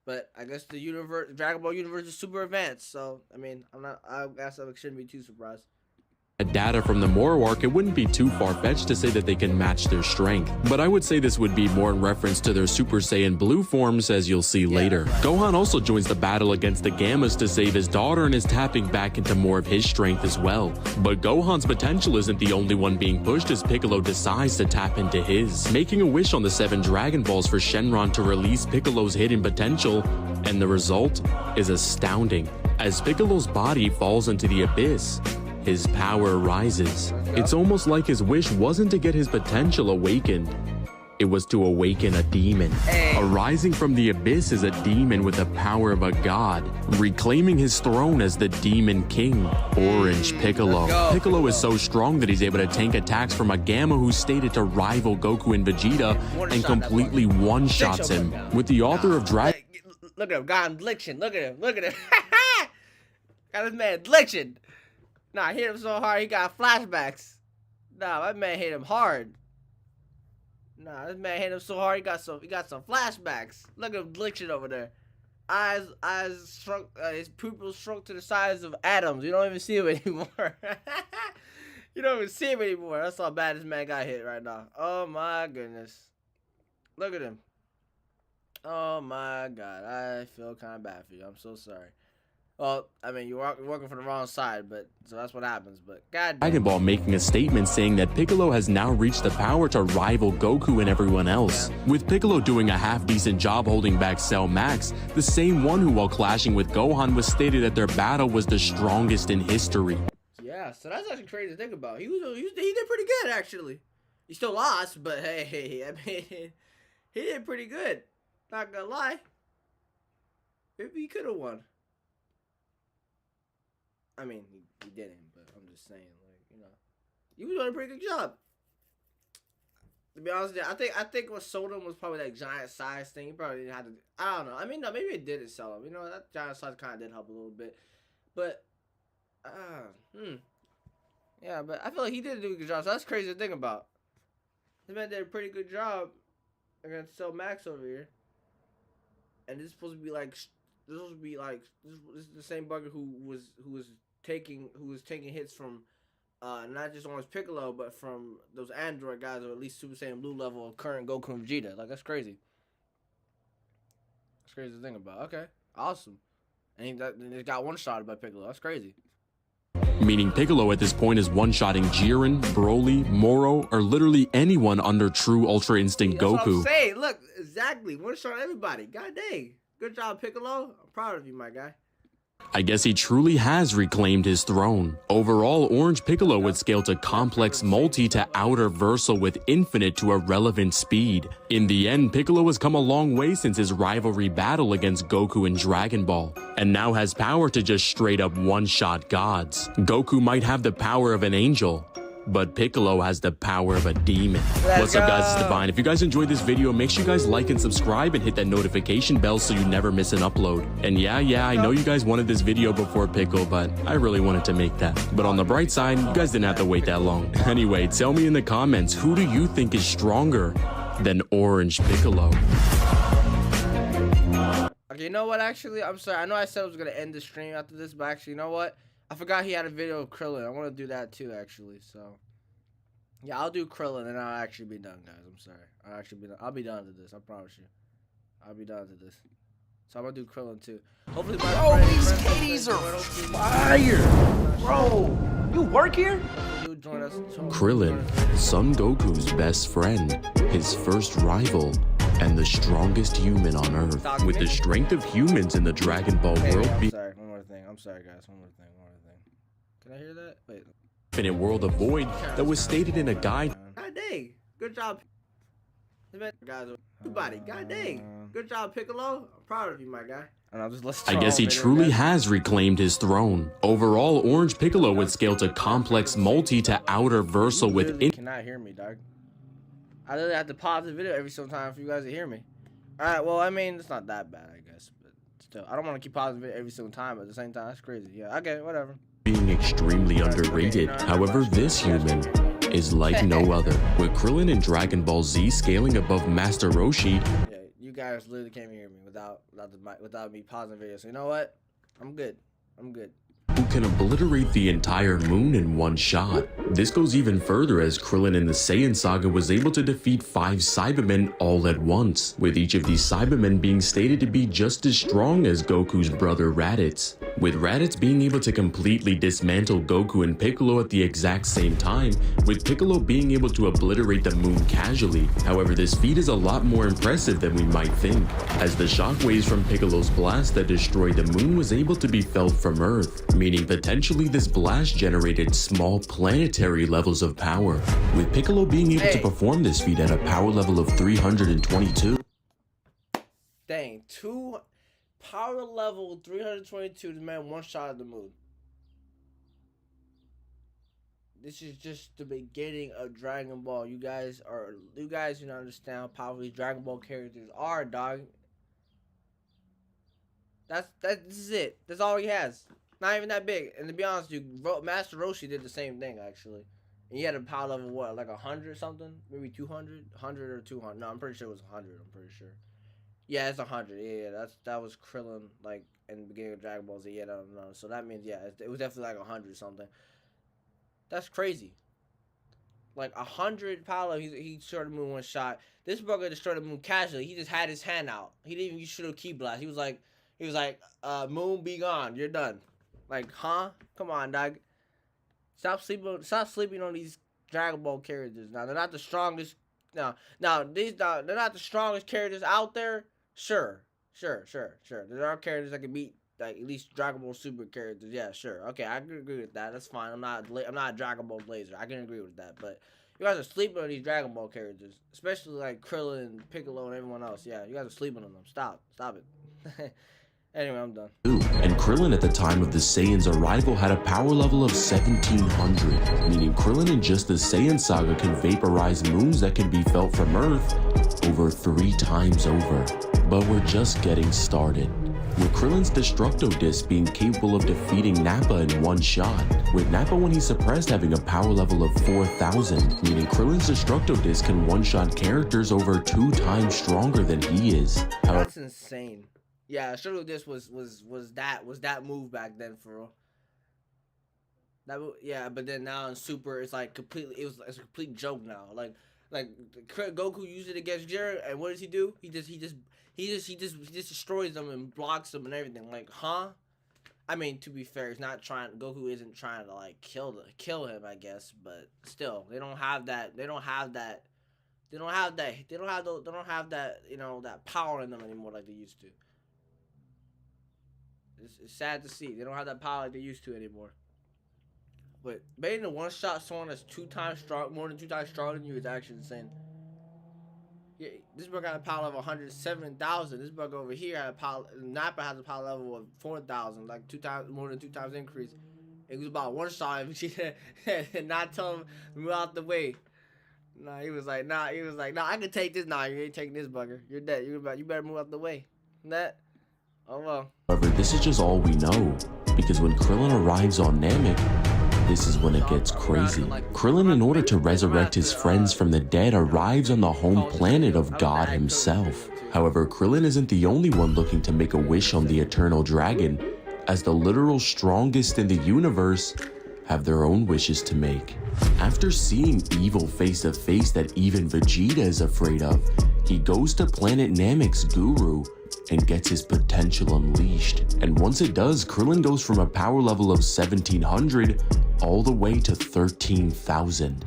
But I guess the Dragon Ball universe is super advanced. So I mean, I guess I shouldn't be too surprised.
Data from the Moro arc, it wouldn't be too far-fetched to say that they can match their strength, but I would say this would be more in reference to their Super Saiyan Blue forms, as you'll see later. Gohan also joins the battle against the Gammas to save his daughter and is tapping back into more of his strength as well. But Gohan's potential isn't the only one being pushed, as Piccolo decides to tap into his, making a wish on the 7 Dragon Balls for Shenron to release Piccolo's hidden potential, And the result is astounding. As Piccolo's body falls into the abyss, his power rises. It's almost like his wish wasn't to get his potential awakened. It was to awaken a demon. Arising from the abyss is a demon with the power of a god, reclaiming his throne as the Demon King, Orange Piccolo. Piccolo is so strong that he's able to tank attacks from a Gamma who's stated to rival Goku and Vegeta and completely one-shots him. With the author of Dragon...
Look at him, got him glitching. Look at him, look at him. Got this man glitching. Nah, hit him so hard he got flashbacks. Nah, that man hit him hard. Nah, this man hit him so hard he got some flashbacks. Look at him glitching over there. Eyes shrunk, his pupils shrunk to the size of atoms. You don't even see him anymore. You don't even see him anymore. That's how bad this man got hit right now. Oh my goodness. Look at him. Oh my god. I feel kind of bad for you. I'm so sorry. Well, I mean, you're working for the wrong side, but so that's what happens. But god damn.
Dragon Ball making a statement saying that Piccolo has now reached the power to rival Goku and everyone else. With Piccolo doing a half-decent job holding back Cell Max, the same one who, while clashing with Gohan, was stated that their battle was the strongest in history.
Yeah, so that's actually crazy to think about. He did pretty good actually. He still lost, but hey, I mean, he did pretty good. Not gonna lie. Maybe he could have won. I mean, he didn't, but I'm just saying, like, you know, he was doing a pretty good job. To be honest, I think what sold him was probably that giant size thing. He probably didn't have to. I don't know. I mean, no, maybe it didn't sell him. You know, that giant size kind of did help a little bit, but yeah, but I feel like he did do a good job. So that's crazy to think about. This man did a pretty good job against Cell Max over here, and this is supposed to be like. This is the same bugger who was taking hits from not just Orange Piccolo, but from those android guys, or at least Super Saiyan Blue level of current Goku and Vegeta. Like, that's crazy. That's crazy to think about. Okay, awesome. And he got one-shotted by Piccolo. That's crazy.
Meaning Piccolo at this point is one-shotting Jiren, Broly, Moro, or literally anyone under true Ultra Instinct
That's
Goku.
what I'm saying. Look, exactly. One-shot everybody. God dang. Good job, Piccolo. I'm proud of you, my guy.
I guess he truly has reclaimed his throne. Overall, Orange Piccolo would scale to complex multi to outer versal with infinite to irrelevant speed. In the end, Piccolo has come a long way since his rivalry battle against Goku in Dragon Ball, and now has power to just straight up one-shot gods. Goku might have the power of an angel, but Piccolo has the power of a demon. What's up, guys? It's Divine. If you guys enjoyed this video, make sure you guys like and subscribe and hit that notification bell so you never miss an upload. And yeah, I know you guys wanted this video before Pickle, but I really wanted to make that. But on the bright side, you guys didn't have to wait that long. Anyway, tell me in the comments, who do you think is stronger than Orange Piccolo?
Okay, you know what, actually? I'm sorry. I know I said I was going to end the stream after this, but actually, you know what? I forgot he had a video of Krillin. I want to do that too, actually. So, yeah, I'll do Krillin and I'll actually be done, guys. I'm sorry. I'll be done to this. I promise you. I'll be done to this. So I'm gonna do Krillin too. Hopefully, my
these Katie's are fire, bro. You work here?
Krillin, Son Goku's best friend, his first rival, and the strongest human on Earth. With the strength of humans in the Dragon Ball world.
Sorry, one more thing. I'm sorry, guys. One more thing. Can I hear that? Wait.
Infinite world of void that was stated in a guide.
God dang. Good job. Guys, everybody. God dang. Good job, Piccolo. I'm proud of you, my guy. And I'll just
I guess he truly has reclaimed his throne. Overall, Orange Piccolo would scale to complex multi to outer versal with.
You cannot hear me, dog. I literally have to pause the video every single time for you guys to hear me. Alright, well, I mean, it's not that bad, I guess. But still, I don't want to keep pausing the video every single time, but at the same time, that's crazy. Yeah, okay, whatever.
Being extremely underrated. However, this human is like no other. With Krillin and Dragon Ball Z scaling above Master Roshi.
Yeah, you guys literally can't hear me without me pausing the video. So you know what? I'm good.
Goku can obliterate the entire moon in one shot. This goes even further as Krillin in the Saiyan saga was able to defeat 5 Cybermen all at once, with each of these Cybermen being stated to be just as strong as Goku's brother Raditz, with Raditz being able to completely dismantle Goku and Piccolo at the exact same time, with Piccolo being able to obliterate the moon casually. However, this feat is a lot more impressive than we might think, as the shockwaves from Piccolo's blast that destroyed the moon was able to be felt from Earth, meaning potentially this blast generated small planetary levels of power, with Piccolo being able to perform this feat at a power level of 322.
Dang, power level 322, the man one shot of the moon. This is just the beginning of Dragon Ball. You guys do not understand how powerful these Dragon Ball characters are, dog. This is it. That's all he has. Not even that big. And to be honest, Master Roshi did the same thing actually. And he had a power level what, like 100 something, maybe 200, 100 or 200. No, I'm pretty sure it was 100. I'm pretty sure. Yeah, it's 100. Yeah, that was Krillin like in the beginning of Dragon Ball Z. Yeah, no. So that means it was definitely like 100 something. That's crazy. Like 100 power level, he destroyed the moon one shot. This brother destroyed the moon casually. He just had his hand out. He didn't even use Shadow Ki Blast. He was like, moon be gone. You're done. Like, huh? Come on, dog. Stop sleeping on these Dragon Ball characters. Now they're not the strongest. They're not the strongest characters out there. Sure. There are characters that can beat like at least Dragon Ball Super characters. Yeah, sure. Okay, I can agree with that. That's fine. I'm not a Dragon Ball Blazer. I can agree with that. But you guys are sleeping on these Dragon Ball characters, especially like Krillin, Piccolo, and everyone else. Yeah, you guys are sleeping on them. Stop it. Anyway, I'm done.
And Krillin at the time of the Saiyan's arrival had a power level of 1700, meaning Krillin in just the Saiyan saga can vaporize moons that can be felt from Earth over 3 times over. But we're just getting started, with Krillin's Destructo Disc being capable of defeating Nappa in one shot, with Nappa when he's suppressed having a power level of 4000, meaning Krillin's Destructo Disc can one-shot characters over 2 times stronger than he is.
That's insane. Yeah, Destructo Disc was that move back then for real. But then now in Super, it's like it's a complete joke now. Like Goku used it against Jiren, and what does he do? He just destroys them and blocks them and everything. Like, huh? I mean, to be fair, Goku isn't trying to like kill him, I guess, but still, they don't have that, that power in them anymore like they used to. It's sad to see. They don't have that power like they used to anymore. But being the one shot someone that's more than 2 times stronger than you is actually insane. Yeah, this bug got a power level of 107,000. This bug over here Nappa has a power level of 4,000, like more than 2 times increase. It was about one shot and not tell him to move out the way. He was like, nah, I can take this. Nah, you ain't taking this bugger. You're dead. You better move out the way. Oh well.
However, this is just all we know, because when Krillin arrives on Namek, this is when it gets crazy. Krillin, in order to resurrect his friends from the dead, arrives on the home planet of God himself. However, Krillin isn't the only one looking to make a wish on the Eternal Dragon, as the literal strongest in the universe have their own wishes to make. After seeing evil face to face that even Vegeta is afraid of, he goes to planet Namek's guru and gets his potential unleashed. And once it does, Krillin goes from a power level of 1700 all the way to 13,000,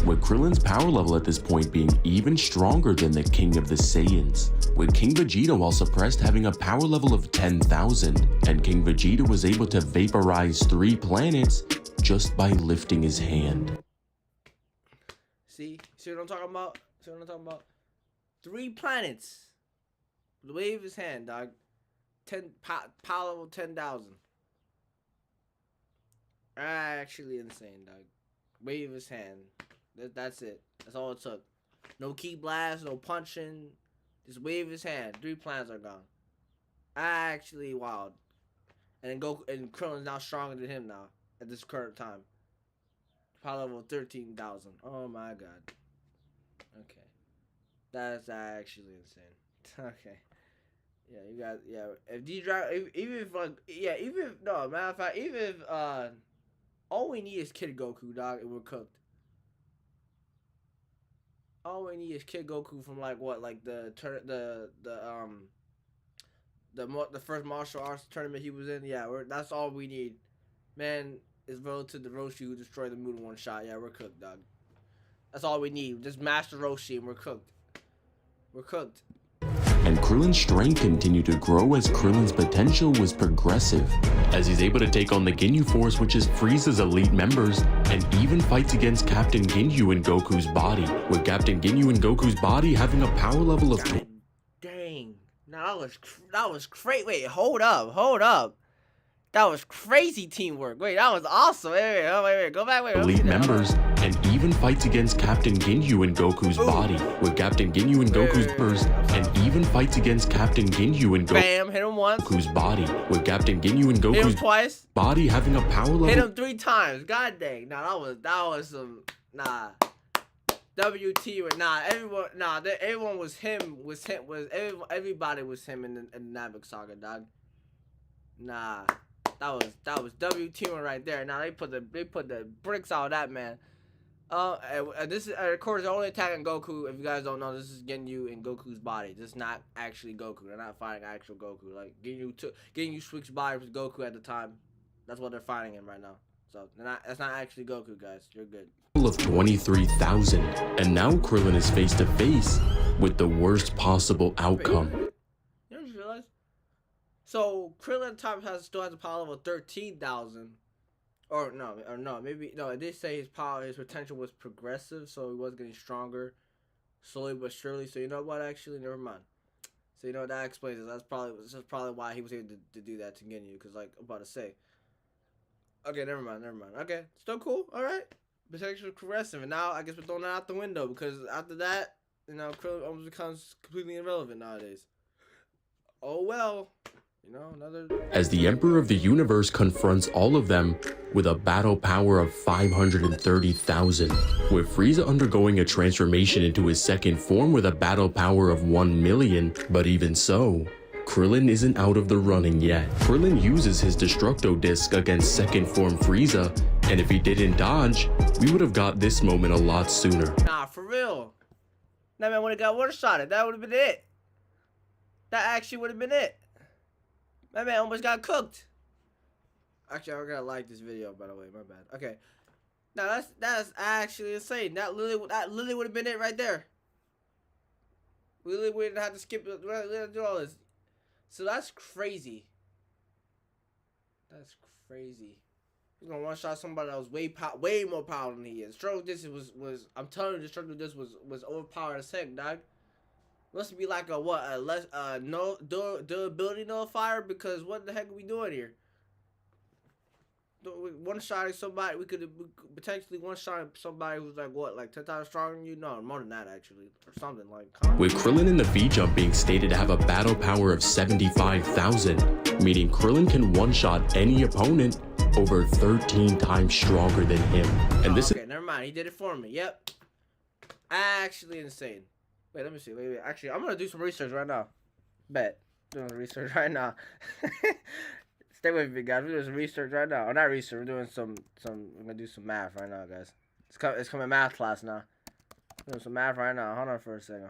with Krillin's power level at this point being even stronger than the King of the Saiyans, with King Vegeta while suppressed having a power level of 10,000, and King Vegeta was able to vaporize 3 planets just by lifting his hand.
See what I'm talking about? 3 planets. The wave of his hand, dog. Power level 10,000. Actually insane, dog. Wave of his hand. That's it. That's all it took. No key blast, no punching. Just wave his hand. 3 planets are gone. Actually wild. And Krillin's now stronger than him now at this current time. Power level 13,000. Oh my god. Okay. That's actually insane. Okay. Yeah, you got If D Dragon, even if like even if no matter of fact, even if all we need is Kid Goku, dog, and we're cooked. All we need is Kid Goku from like what, like the first martial arts tournament he was in. Yeah, that's all we need. Man, is relative to Roshi who destroyed the moon in one shot. Yeah, we're cooked, dog. That's all we need. Just master Roshi and we're cooked. We're cooked.
And Krillin's strength continued to grow as Krillin's potential was progressive, as he's able to take on the Ginyu Force, which is Frieza's elite members, and even fights against Captain Ginyu in Goku's body, with Captain Ginyu in Goku's body having a power level of...
God dang. No, that was great. Wait, hold up. That was crazy teamwork. Wait, that was awesome. Wait. Go back. Wait.
elite members, and even fights against Captain Ginyu in Goku's body, with Captain Ginyu in Goku's members, and even fights against Captain Ginyu in
Bam, hit him once.
Goku's body, with Captain Ginyu in
Hit him
Goku's
twice.
body having a power level...
Hit him 3 times. God dang. Nah, that was some WT or everyone was him. Everybody was him in the Namek Saga, dog. Nah. That was WT right there. Now they put the bricks out of that, man. This is of course the only attack on Goku. If you guys don't know, this is Ginyu in Goku's body. This is not actually Goku. They're not fighting actual Goku. Like Ginyu switched bodies with Goku at the time. That's what they're fighting him right now. So that's not actually Goku, guys. You're good.
Of 23,000, and now Krillin is face to face with the worst possible outcome.
You just realized? So Krillin still has a power level of 13,000, or no, maybe no. It did say his potential was progressive, so he was getting stronger, slowly but surely. So you know what? Actually, never mind. So you know that explains it. That's probably why he was able to do that to Ginyu, because like I'm about to say. Okay, never mind. Okay, still cool. All right, potential was progressive, and now I guess we're throwing that out the window because after that, Krillin almost becomes completely irrelevant nowadays. Oh well.
As the Emperor of the Universe confronts all of them with a battle power of 530,000, with Frieza undergoing a transformation into his second form with a battle power of 1 million, but even so, Krillin isn't out of the running yet. Krillin uses his Destructo Disc against second form Frieza, and if he didn't dodge, we would have got this moment a lot sooner.
Nah, for real. That man would have got one-shotted. That would have been it. That actually would have been it. My man almost got cooked. Actually, I'm gonna like this video, by the way. My bad. Okay. Now that's actually insane. That literally would have been it right there. We literally wouldn't have to skip. We didn't have to do all this. So that's crazy. That's crazy. He's gonna one shot somebody that was way more powerful than he is. Destructo Disc was I'm telling you, Destructo Disc was overpowered as heck, dog. Must be like a no durability nullifier, because what the heck are we doing here? One shotting somebody, we could potentially one shot somebody who's like 10 times stronger than you. No, more than that actually, or something like.
With Krillin in the V-Jump being stated to have a battle power of 75,000, meaning Krillin can one-shot any opponent over 13 times stronger than him. And this
okay, never mind. He did it for me. Yep. Actually insane. Wait, let me see. Wait. Actually, I'm gonna do some research right now. Bet. Doing the research right now. Stay with me, guys. We're doing some research right now. Or not research. We're doing some. We're gonna do some math right now, guys. It's coming math class now. Doing some math right now. Hold on for a second.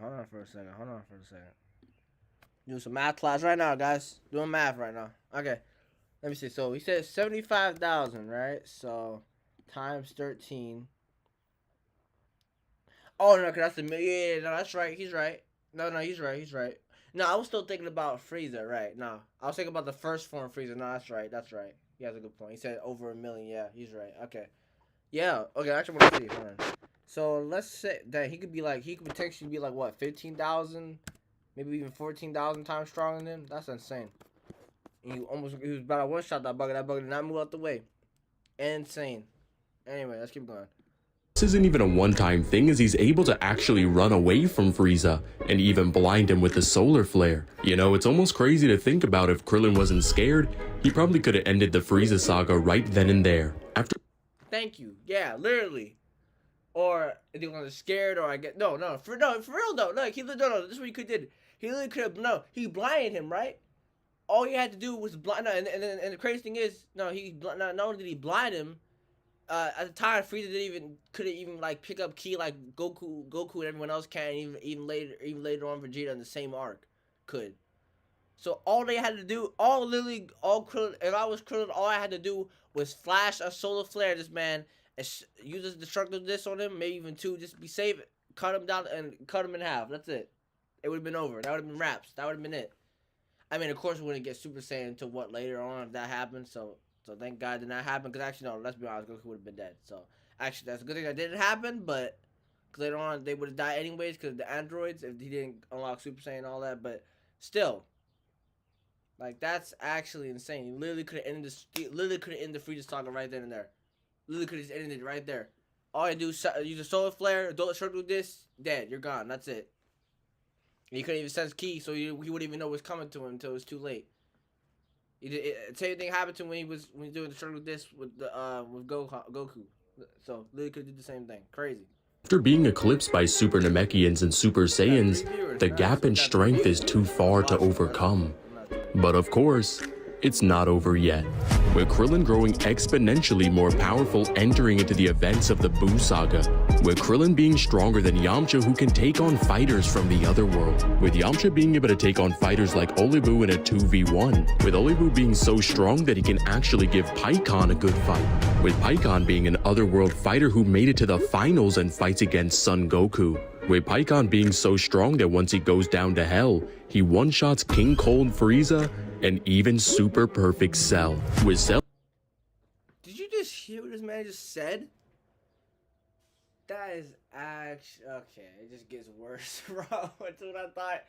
Doing some math class right now, guys. Doing math right now. Okay. Let me see. So he said 75,000, right? So times 13. Oh no, cause that's the million. Yeah, no, that's right. He's right. No, he's right. No, I was still thinking about Frieza, right? No, I was thinking about the first form Frieza. No, that's right. He has a good point. He said over 1 million. Yeah, he's right. Okay. Yeah. Okay. I actually want to see. Hold on. So let's say that he could potentially be like what, 15,000, maybe even 14,000 times stronger than him. That's insane. And he was about to one shot that bugger. That bugger did not move out the way. Insane. Anyway, let's keep going.
This isn't even a one-time thing, as he's able to actually run away from Frieza and even blind him with the solar flare. You know, it's almost crazy to think about. If Krillin wasn't scared, he probably could have ended the Frieza saga right then and there.
Thank you. Yeah, literally. Or if he wasn't scared, or for real though. Like this is what he could did. He literally could have he blinded him, right? All he had to do was blind. No, and the crazy thing is, not only did he blind him, at the time Frieza couldn't even like pick up ki like Goku and everyone else can. Even later on, Vegeta in the same arc could. So all they had to do, Krillin, if I was Krillin, all I had to do was flash a solar flare at this man and use a destructive disc on him, maybe even 2, just be safe, cut him down and cut him in half. That's it. It would have been over. That would have been wraps. That would have been it. I mean, of course, we wouldn't get Super Saiyan until later on if that happened. So thank God did not happen. Because actually, no, let's be honest, Goku would have been dead. So actually, that's a good thing that didn't happen. But later on, they would have died anyways because the androids, if he didn't unlock Super Saiyan and all that. But still, like, that's actually insane. You literally could have ended the Frieza saga right then and there. Literally could have just ended it right there. All you do is use a solar flare, adult circle this, dead. You're gone. That's it. He couldn't even sense ki, so he wouldn't even know what's coming to him until it was too late. Same thing happened to him when he was doing the circle this with Goku. So literally could do the same thing. Crazy.
After being eclipsed by Super Namekians and Super Saiyans, the gap in strength is too far to overcome. But of course, it's not over yet, with Krillin growing exponentially more powerful entering into the events of the Buu Saga, with Krillin being stronger than Yamcha who can take on fighters from the other world, with Yamcha being able to take on fighters like Olibu in a 2v1, with Olibu being so strong that he can actually give Pikkon a good fight, with Pikkon being an otherworld fighter who made it to the finals and fights against Son Goku, with Pikkon being so strong that once he goes down to Hell, he one-shots King Cold Frieza and even Super Perfect Cell. With Cell...
Did you just hear what this man just said? That is actually... Okay, it just gets worse, bro. That's what I thought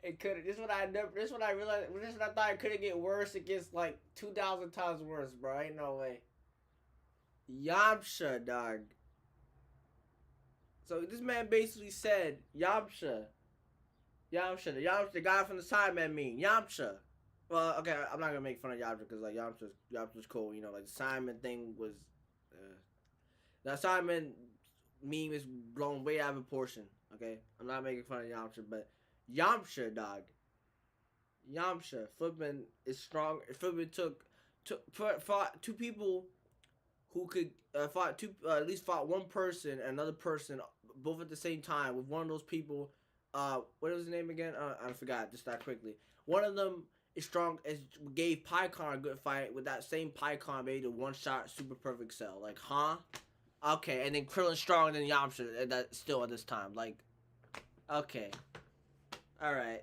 it could... This is what I realized... This is what I thought it couldn't get worse. It gets like 2,000 times worse, bro. Ain't no way. Yamcha, dog. So this man basically said, Yamcha, the guy from the Saiyan meme, Yamcha. Well, okay, I'm not gonna make fun of Yamcha because like Yamcha's cool, you know. Like the Saiyan thing was, the Saiyan meme is blown way out of proportion. Okay, I'm not making fun of Yamcha, but Yamcha, dog. Yamcha, flipping is strong. Flipping fought 2 people who could at least fought one person and another person both at the same time with one of those people. What was his name again? I forgot. Just that quickly. One of them is strong. Gave Pikkon a good fight with that same Pikkon made a one-shot Super Perfect Cell. Like, huh? Okay, and then Krillin stronger than Yamcha. That still at this time. Like, okay, all right.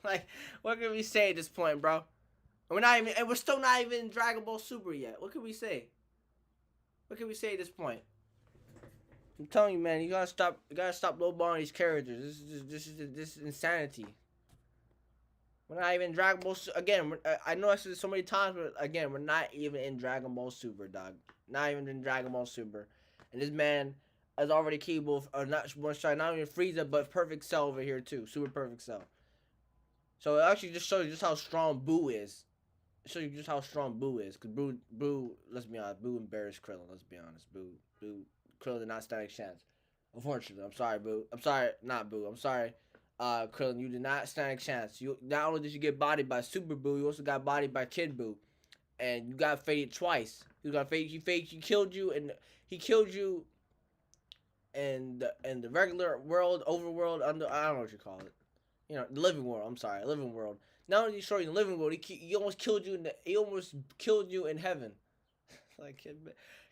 Like, what can we say at this point, bro? We're still not even in Dragon Ball Super yet. What can we say? What can we say at this point? I'm telling you, man, you gotta stop lowballing these characters. This is insanity. We're not even in Dragon Ball again. I know I said this so many times, but again, we're not even in Dragon Ball Super, dog. Not even in Dragon Ball Super, and this man is already capable of not even Frieza, but Perfect Cell over here too, Super Perfect Cell. So it actually just shows you just how strong Buu is. Show you just how strong Buu is, cause Buu, let's be honest, Buu embarrassed Krillin. Let's be honest, Krillin did not stand a chance. Unfortunately, I'm sorry, Buu. I'm sorry, not Buu. I'm sorry, Krillin. You did not stand a chance. You not only did you get bodied by Super Buu, you also got bodied by Kid Buu, and you got faded twice. He killed you, and he killed you in the regular world, overworld, I don't know what you call it. You know, the living world. I'm sorry, living world. Not only destroyed in the living world, he almost killed you in heaven. Like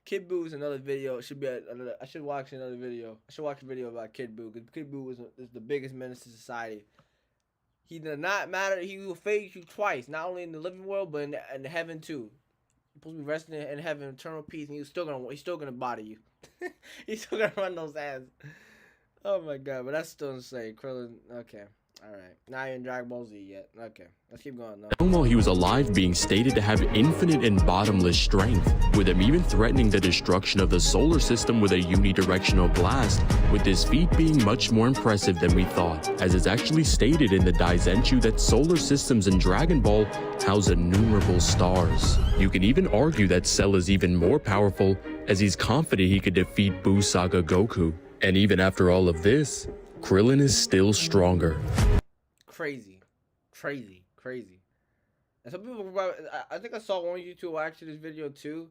Kid Buu is another video. It should be I should watch another video. I should watch a video about Kid Buu because Kid Buu is the biggest menace to society. He does not matter. He will fade you twice, not only in the living world but in heaven too. You're supposed to be resting in heaven, eternal peace, and he's still gonna body you. He's still gonna run those ads. Oh my god, but that's still insane. Krillin, okay. Alright, not even Dragon Ball Z yet. Okay, let's keep going though.
While he was alive being stated to have infinite and bottomless strength, with him even threatening the destruction of the solar system with a unidirectional blast, with this feat being much more impressive than we thought, as it's actually stated in the Daizenshuu that solar systems in Dragon Ball house innumerable stars. You can even argue that Cell is even more powerful, as he's confident he could defeat Buu Saga Goku. And even after all of this, Krillin is still stronger.
crazy, crazy. And some people, I think I saw one YouTuber actually this video too,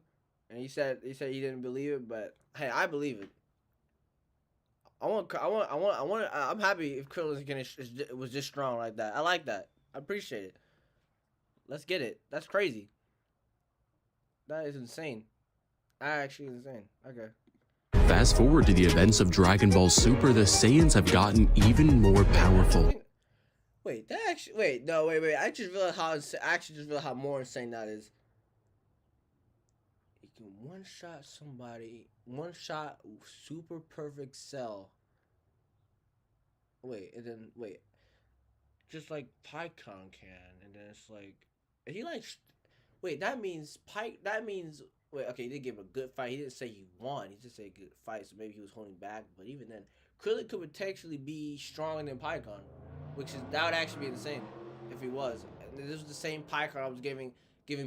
and he said he didn't believe it, but hey, I believe it. I'm happy if Krillin was just strong like that. I like that. I appreciate it. Let's get it. That's crazy. That is insane. Actually insane. Okay.
Fast forward to the events of Dragon Ball Super, the Saiyans have gotten even more powerful.
Wait, I just realized how more insane that is. You can one-shot somebody, one-shot super perfect cell. Just like Pycon can, and then it's like, he like, that means okay, he did give him a good fight. He didn't say he won. He just said a good fight, so maybe he was holding back. But even then, Krillin could potentially be stronger than Pycon, that would actually be insane if he was. And this was the same Pycon I was giving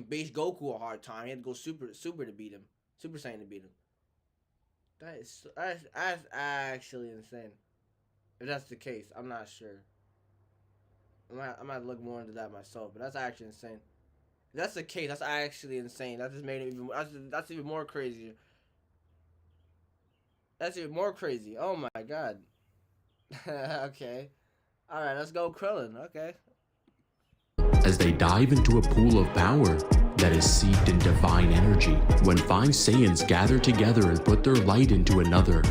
base Goku a hard time. He had to go super to beat him, Super Saiyan to beat him. That's actually insane. If that's the case, I'm not sure. I might look more into that myself, but that's actually insane. If that's the case, that's actually insane. That just made it that's even more crazier. That's even more crazy. Oh my god. Okay. Alright, let's go Krillin. Okay.
As they dive into a pool of power that is seeped in divine energy. When 5 Saiyans gather together and put their light into another,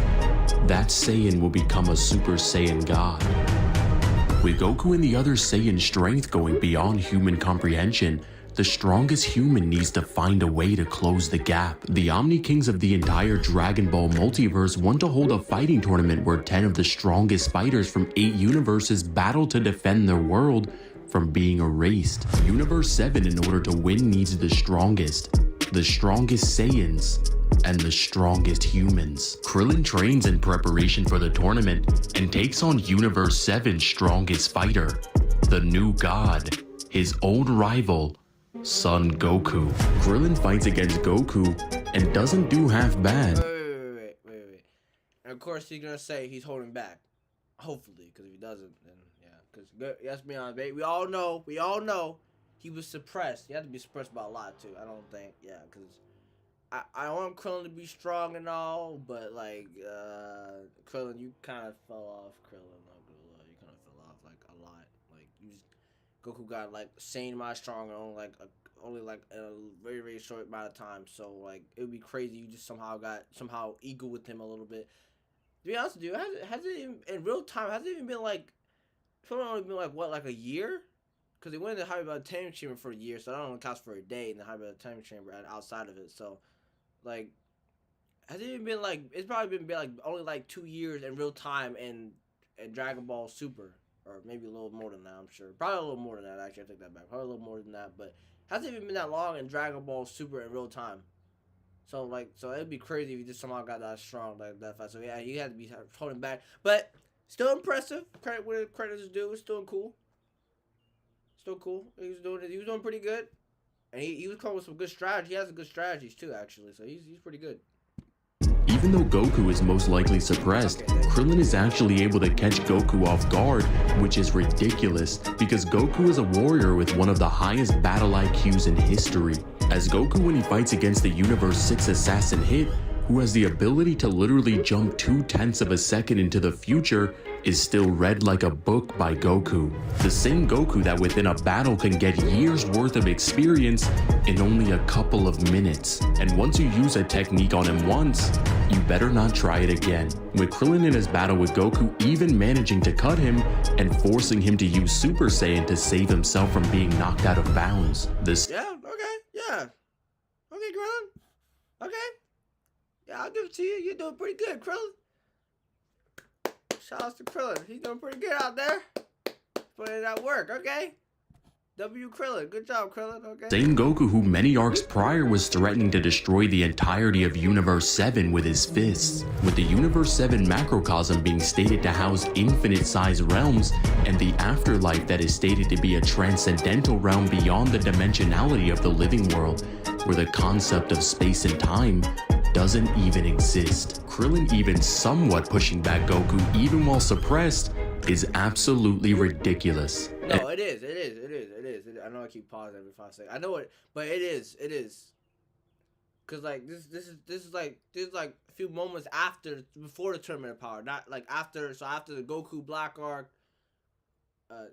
that Saiyan will become a Super Saiyan God. With Goku and the other Saiyan's strength going beyond human comprehension, the strongest human needs to find a way to close the gap. The Omni Kings of the entire Dragon Ball multiverse want to hold a fighting tournament where 10 of the strongest fighters from 8 universes battle to defend their world from being erased. Universe 7, in order to win, needs the strongest Saiyans, and the strongest humans. Krillin trains in preparation for the tournament and takes on Universe 7's strongest fighter, the new god, his old rival, Son Goku. Krillin fights against Goku and doesn't do half bad.
Wait. And of course he's gonna say he's holding back. Hopefully, because if he doesn't, then yeah. Because let's be honest, babe. We all know he was suppressed. He had to be suppressed by a lot too. I don't think, yeah, because I want Krillin to be strong and all, but like Krillin, you kind of fell off. Krillin, not gonna lie, you kind of fell off like a lot. Like Goku got like sane amount stronger only like in a very, very short amount of time. So like it would be crazy. You just somehow equal with him a little bit. To be honest with you, has it even, in real time, has it even been like, it's only been like what, like a year? Because they went in the High Time Chamber for a year, so I don't know if it counts for a day in the High Time Chamber and outside of it. So like, has it even been like, it's probably been like only like 2 years in real time in Dragon Ball Super, or maybe a little more than that, I'm sure. Probably a little more than that, actually, I take that back. Probably a little more than that, but hasn't even been that long in Dragon Ball Super in real time. So it'd be crazy if you just somehow got that strong like that fast. So yeah, you had to be holding back, but still impressive. Credit where credit is due. It's still cool. Still cool. He was doing pretty good, and he was coming with some good strategy. He has some good strategies too, actually. So he's pretty good.
Even though Goku is most likely suppressed, Krillin is actually able to catch Goku off guard, which is ridiculous because Goku is a warrior with one of the highest battle IQs in history. As Goku, when he fights against the Universe 6 assassin Hit, who has the ability to literally jump 0.2 of a second into the future, is still read like a book by Goku. The same Goku that within a battle can get years worth of experience in only a couple of minutes. And once you use a technique on him once, you better not try it again. With Krillin in his battle with Goku even managing to cut him and forcing him to use Super Saiyan to save himself from being knocked out of bounds.
Okay, Krillin. Okay. Yeah, I'll give it to you. You're doing pretty good, Krillin. Shout out to Krillin. He's doing pretty good out there. Putting in that work, okay? W Krillin. Good job, Krillin, okay?
Same Goku who many arcs prior was threatening to destroy the entirety of Universe 7 with his fists. With the Universe 7 macrocosm being stated to house infinite-sized realms, and the afterlife that is stated to be a transcendental realm beyond the dimensionality of the living world, where the concept of space and time doesn't even exist. Krillin even somewhat pushing back Goku even while suppressed is absolutely ridiculous.
No, it is. I know I keep pausing every 5 seconds. I know it, but it is. Cause like this is like a few moments before the Tournament of Power, not like after. So after the Goku Black arc.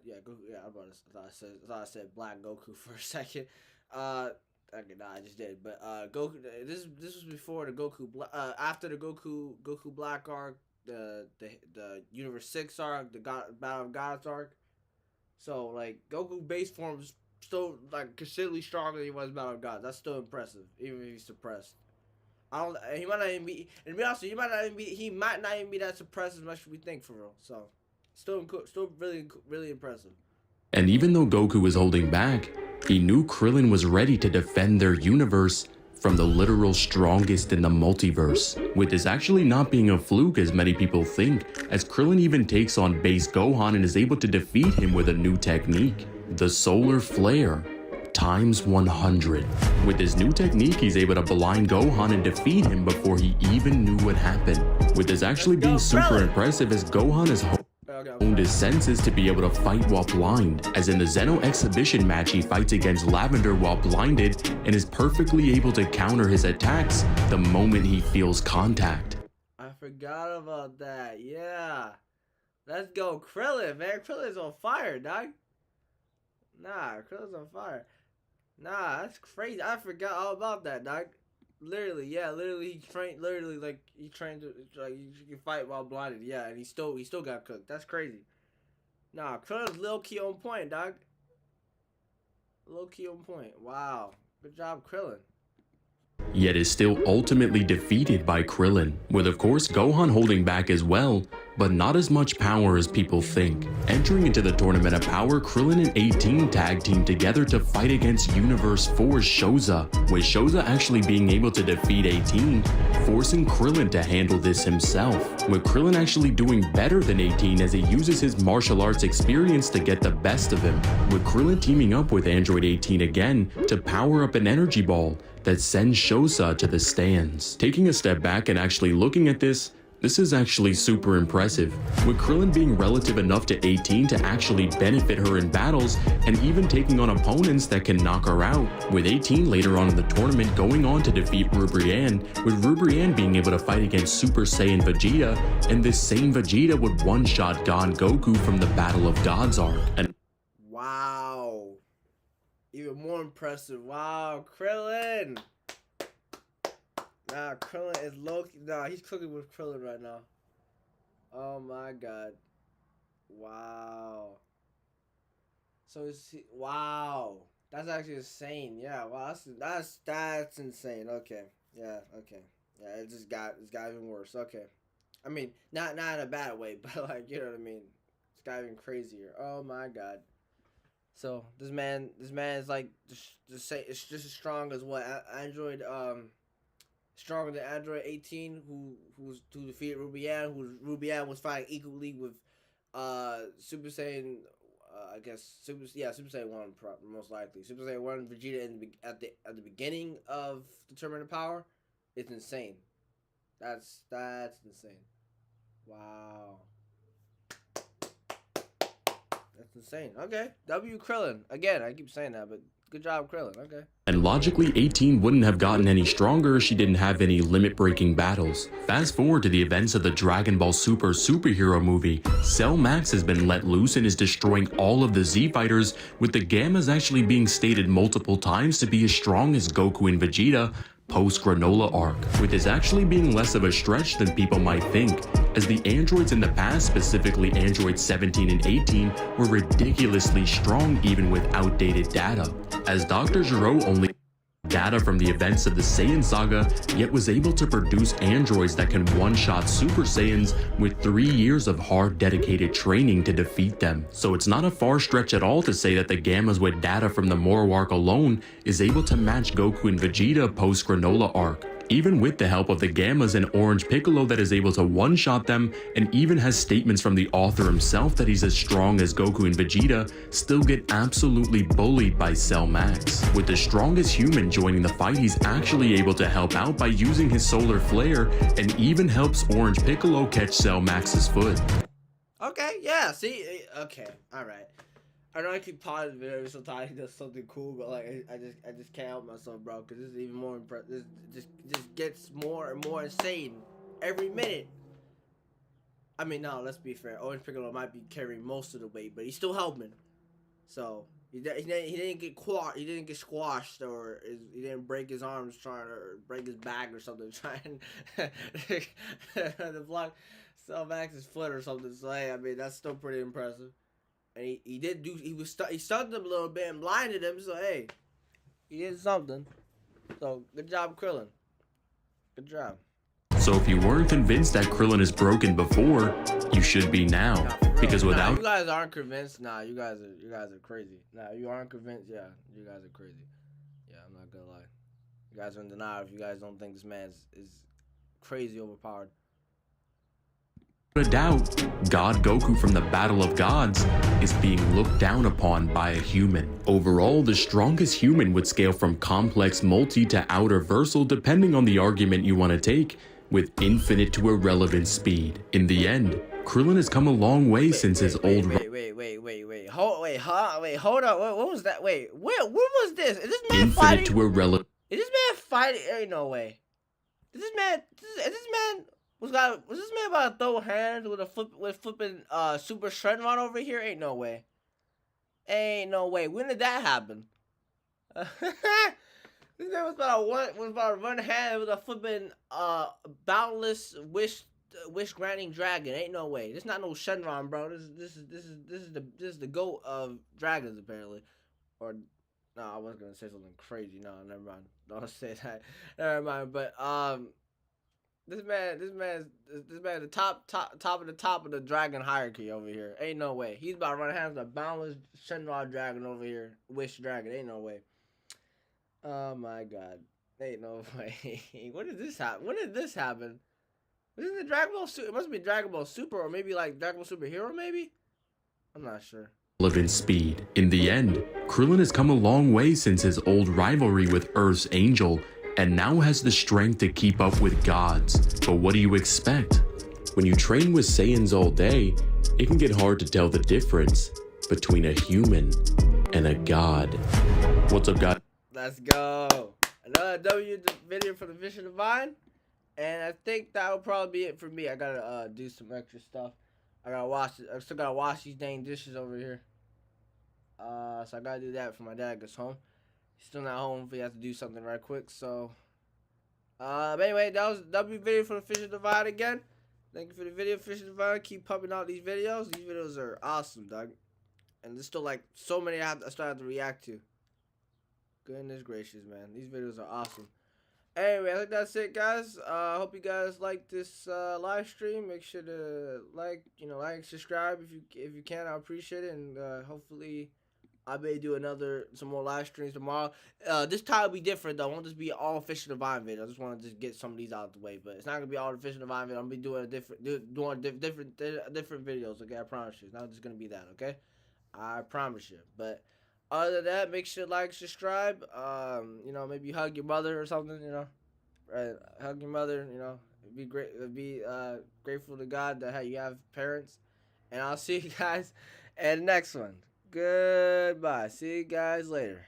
Yeah, Goku. Yeah, I thought I said Black Goku for a second. Okay, nah, I just did. But Goku. This was before the Goku. After the Goku Black arc, the Universe 6 arc, the Battle of Gods arc. So like Goku base form is still like considerably stronger than he was in Battle of Gods. That's still impressive, even if he's suppressed. He might not even be. And to be honest, he might not even be that suppressed as much as we think for real. So still really impressive.
And even though Goku was holding back, he knew Krillin was ready to defend their universe from the literal strongest in the multiverse, with this actually not being a fluke as many people think, as Krillin even takes on base Gohan and is able to defeat him with a new technique, the Solar Flare times 100. With this new technique, he's able to blind Gohan and defeat him before he even knew what happened, with this actually being super impressive as Gohan is honed his senses to be able to fight while blind, as in the Zeno exhibition match he fights against Lavender while blinded and is perfectly able to counter his attacks the moment he feels contact.
I forgot about that. Yeah, let's go Krillin, man. Krillin's on fire, dog. Nah, Krillin's on fire. Nah, that's crazy. I forgot all about that, dog. Literally, he trained. He trained to like you can fight while blinded. Yeah, and he still got cooked. That's crazy. Nah, Krillin's low key on point, dog. Low key on point. Wow, good job, Krillin.
Yet is still ultimately defeated by Krillin, with of course Gohan holding back as well, but not as much power as people think. Entering into the Tournament of Power, Krillin and 18 tag team together to fight against Universe 4's Shoza, with Shoza actually being able to defeat 18, forcing Krillin to handle this himself, with Krillin actually doing better than 18 as he uses his martial arts experience to get the best of him, with Krillin teaming up with Android 18 again to power up an energy ball that sends Shoza to the stands. Taking a step back and actually looking at this is actually super impressive, with Krillin being relative enough to 18 to actually benefit her in battles and even taking on opponents that can knock her out, with 18 later on in the tournament going on to defeat Rubrian, with Rubrian being able to fight against Super Saiyan Vegeta, and this same Vegeta would one-shot Gon Goku from the Battle of Gods arc. And
wow. Even more impressive. Wow, Krillin. Nah, Krillin is low. Nah, he's cooking with Krillin right now. Oh my god. Wow. So wow. That's actually insane. Yeah. Wow. That's insane. Okay. Yeah. Okay. Yeah. It got even worse. Okay. I mean, not in a bad way, but like you know what I mean. It's got even crazier. Oh my god. So this man is like it's just as strong as what Android stronger than Android 18 who defeated Rubian, who Rubian was fighting equally with Super Saiyan I guess Super Saiyan 1 most likely. Super Saiyan 1 Vegeta at the beginning of the Tournament of Power. It's insane. That's insane. Wow. That's insane. Okay. W Krillin. Again, I keep saying that, but good job, Krillin. Okay.
And logically, 18 wouldn't have gotten any stronger if she didn't have any limit-breaking battles. Fast forward to the events of the Dragon Ball Super superhero movie, Cell Max has been let loose and is destroying all of the Z fighters, with the Gammas actually being stated multiple times to be as strong as Goku and Vegeta post-Granola arc, with this actually being less of a stretch than people might think, as the androids in the past, specifically androids 17 and 18, were ridiculously strong even with outdated data, as Dr. Gero only data from the events of the Saiyan saga, yet was able to produce androids that can one-shot Super Saiyans with 3 years of hard dedicated training to defeat them. So it's not a far stretch at all to say that the Gammas with data from the Moro arc alone is able to match Goku and Vegeta post-Granola arc, even with the help of the Gammas and Orange Piccolo that is able to one-shot them, and even has statements from the author himself that he's as strong as Goku and Vegeta, still get absolutely bullied by Cell Max. With the strongest human joining the fight, he's actually able to help out by using his Solar Flare, and even helps Orange Piccolo catch Cell Max's foot.
Okay, yeah, see? Okay, alright. I know I keep pausing it every so time he does something cool, but like I just can't help myself, bro. Because this is even more impressive. This just gets more and more insane every minute. I mean, no, let's be fair. Orange Piccolo might be carrying most of the weight, but he's still helping. So he didn't get he didn't get squashed, or he didn't break his arms trying, or break his back or something trying to block Max's foot or something. So hey, I mean that's still pretty impressive. And he stunned him a little bit and blinded him. So hey, he did something. So good job, Krillin. Good job.
So if you weren't convinced that Krillin is broken before, you should be now.
Nah, for real.
Because without
you guys aren't convinced. Nah, you guys are crazy. Nah, you aren't convinced. Yeah, you guys are crazy. Yeah, I'm not gonna lie. You guys are in denial if you guys don't think this man is crazy overpowered.
a doubt, God Goku from the Battle of Gods is being looked down upon by a human. Overall, the strongest human would scale from complex multi to outer versal depending on the argument you want to take, with infinite to irrelevant speed. In the end, Krillin has come a long way since his old...
Hold on. What was that? Wait, what was this? Is this man
Infinite
fighting?
to irrelevant...
Is this man fighting? Ain't no way. Is this man was this man about to throw hands with flipping Super Shenron over here? Ain't no way. Ain't no way. When did that happen? This man was about to run hand with a flipping boundless wish granting dragon. Ain't no way. This not no Shenron, bro. This is the goat of dragons apparently. Or no, I was gonna say something crazy. No, never mind. Don't say that. Never mind. But this man the top of the dragon hierarchy over here. Ain't no way. He's about to run hands with a boundless Shenron dragon over here. Wish dragon. Ain't no way. Oh my god. Ain't no way. When did this happen? Isn't it Dragon Ball Super? It must be Dragon Ball Super, or maybe like Dragon Ball Super Hero, maybe? I'm not sure.
Relevant speed. In the end, Krillin has come a long way since his old rivalry with Earth's Angel, and now has the strength to keep up with gods. But what do you expect? When you train with Saiyans all day, it can get hard to tell the difference between a human and a god. What's up, guys?
Let's go. Another W video for the Vision Divine. And I think that will probably be it for me. I gotta do some extra stuff. I still gotta wash these dang dishes over here. So I gotta do that before my dad gets home. He's still not home, but he has to do something right quick. So, but anyway, that was W video for the Vision Divine again. Thank you for the video, Vision Divine. Keep pumping out these videos. These videos are awesome, dog. And there's still like so many I still have to react to. Goodness gracious, man. These videos are awesome. Anyway, I think that's it, guys. I hope you guys like this live stream. Make sure to like, subscribe if you can. I appreciate it, and hopefully I may do some more live streams tomorrow. This time will be different though. I won't just be all Fish and Divine video. I just want to just get some of these out of the way, but it's not gonna be all the Fish and Divine video. I'm gonna be doing different videos. Okay, I promise you. It's not just gonna be that. Okay, I promise you. But other than that, make sure to like, subscribe. Maybe hug your mother or something. Right? Hug your mother. Be great. Be grateful to God that you have parents. And I'll see you guys in the next one. Goodbye. See you guys later.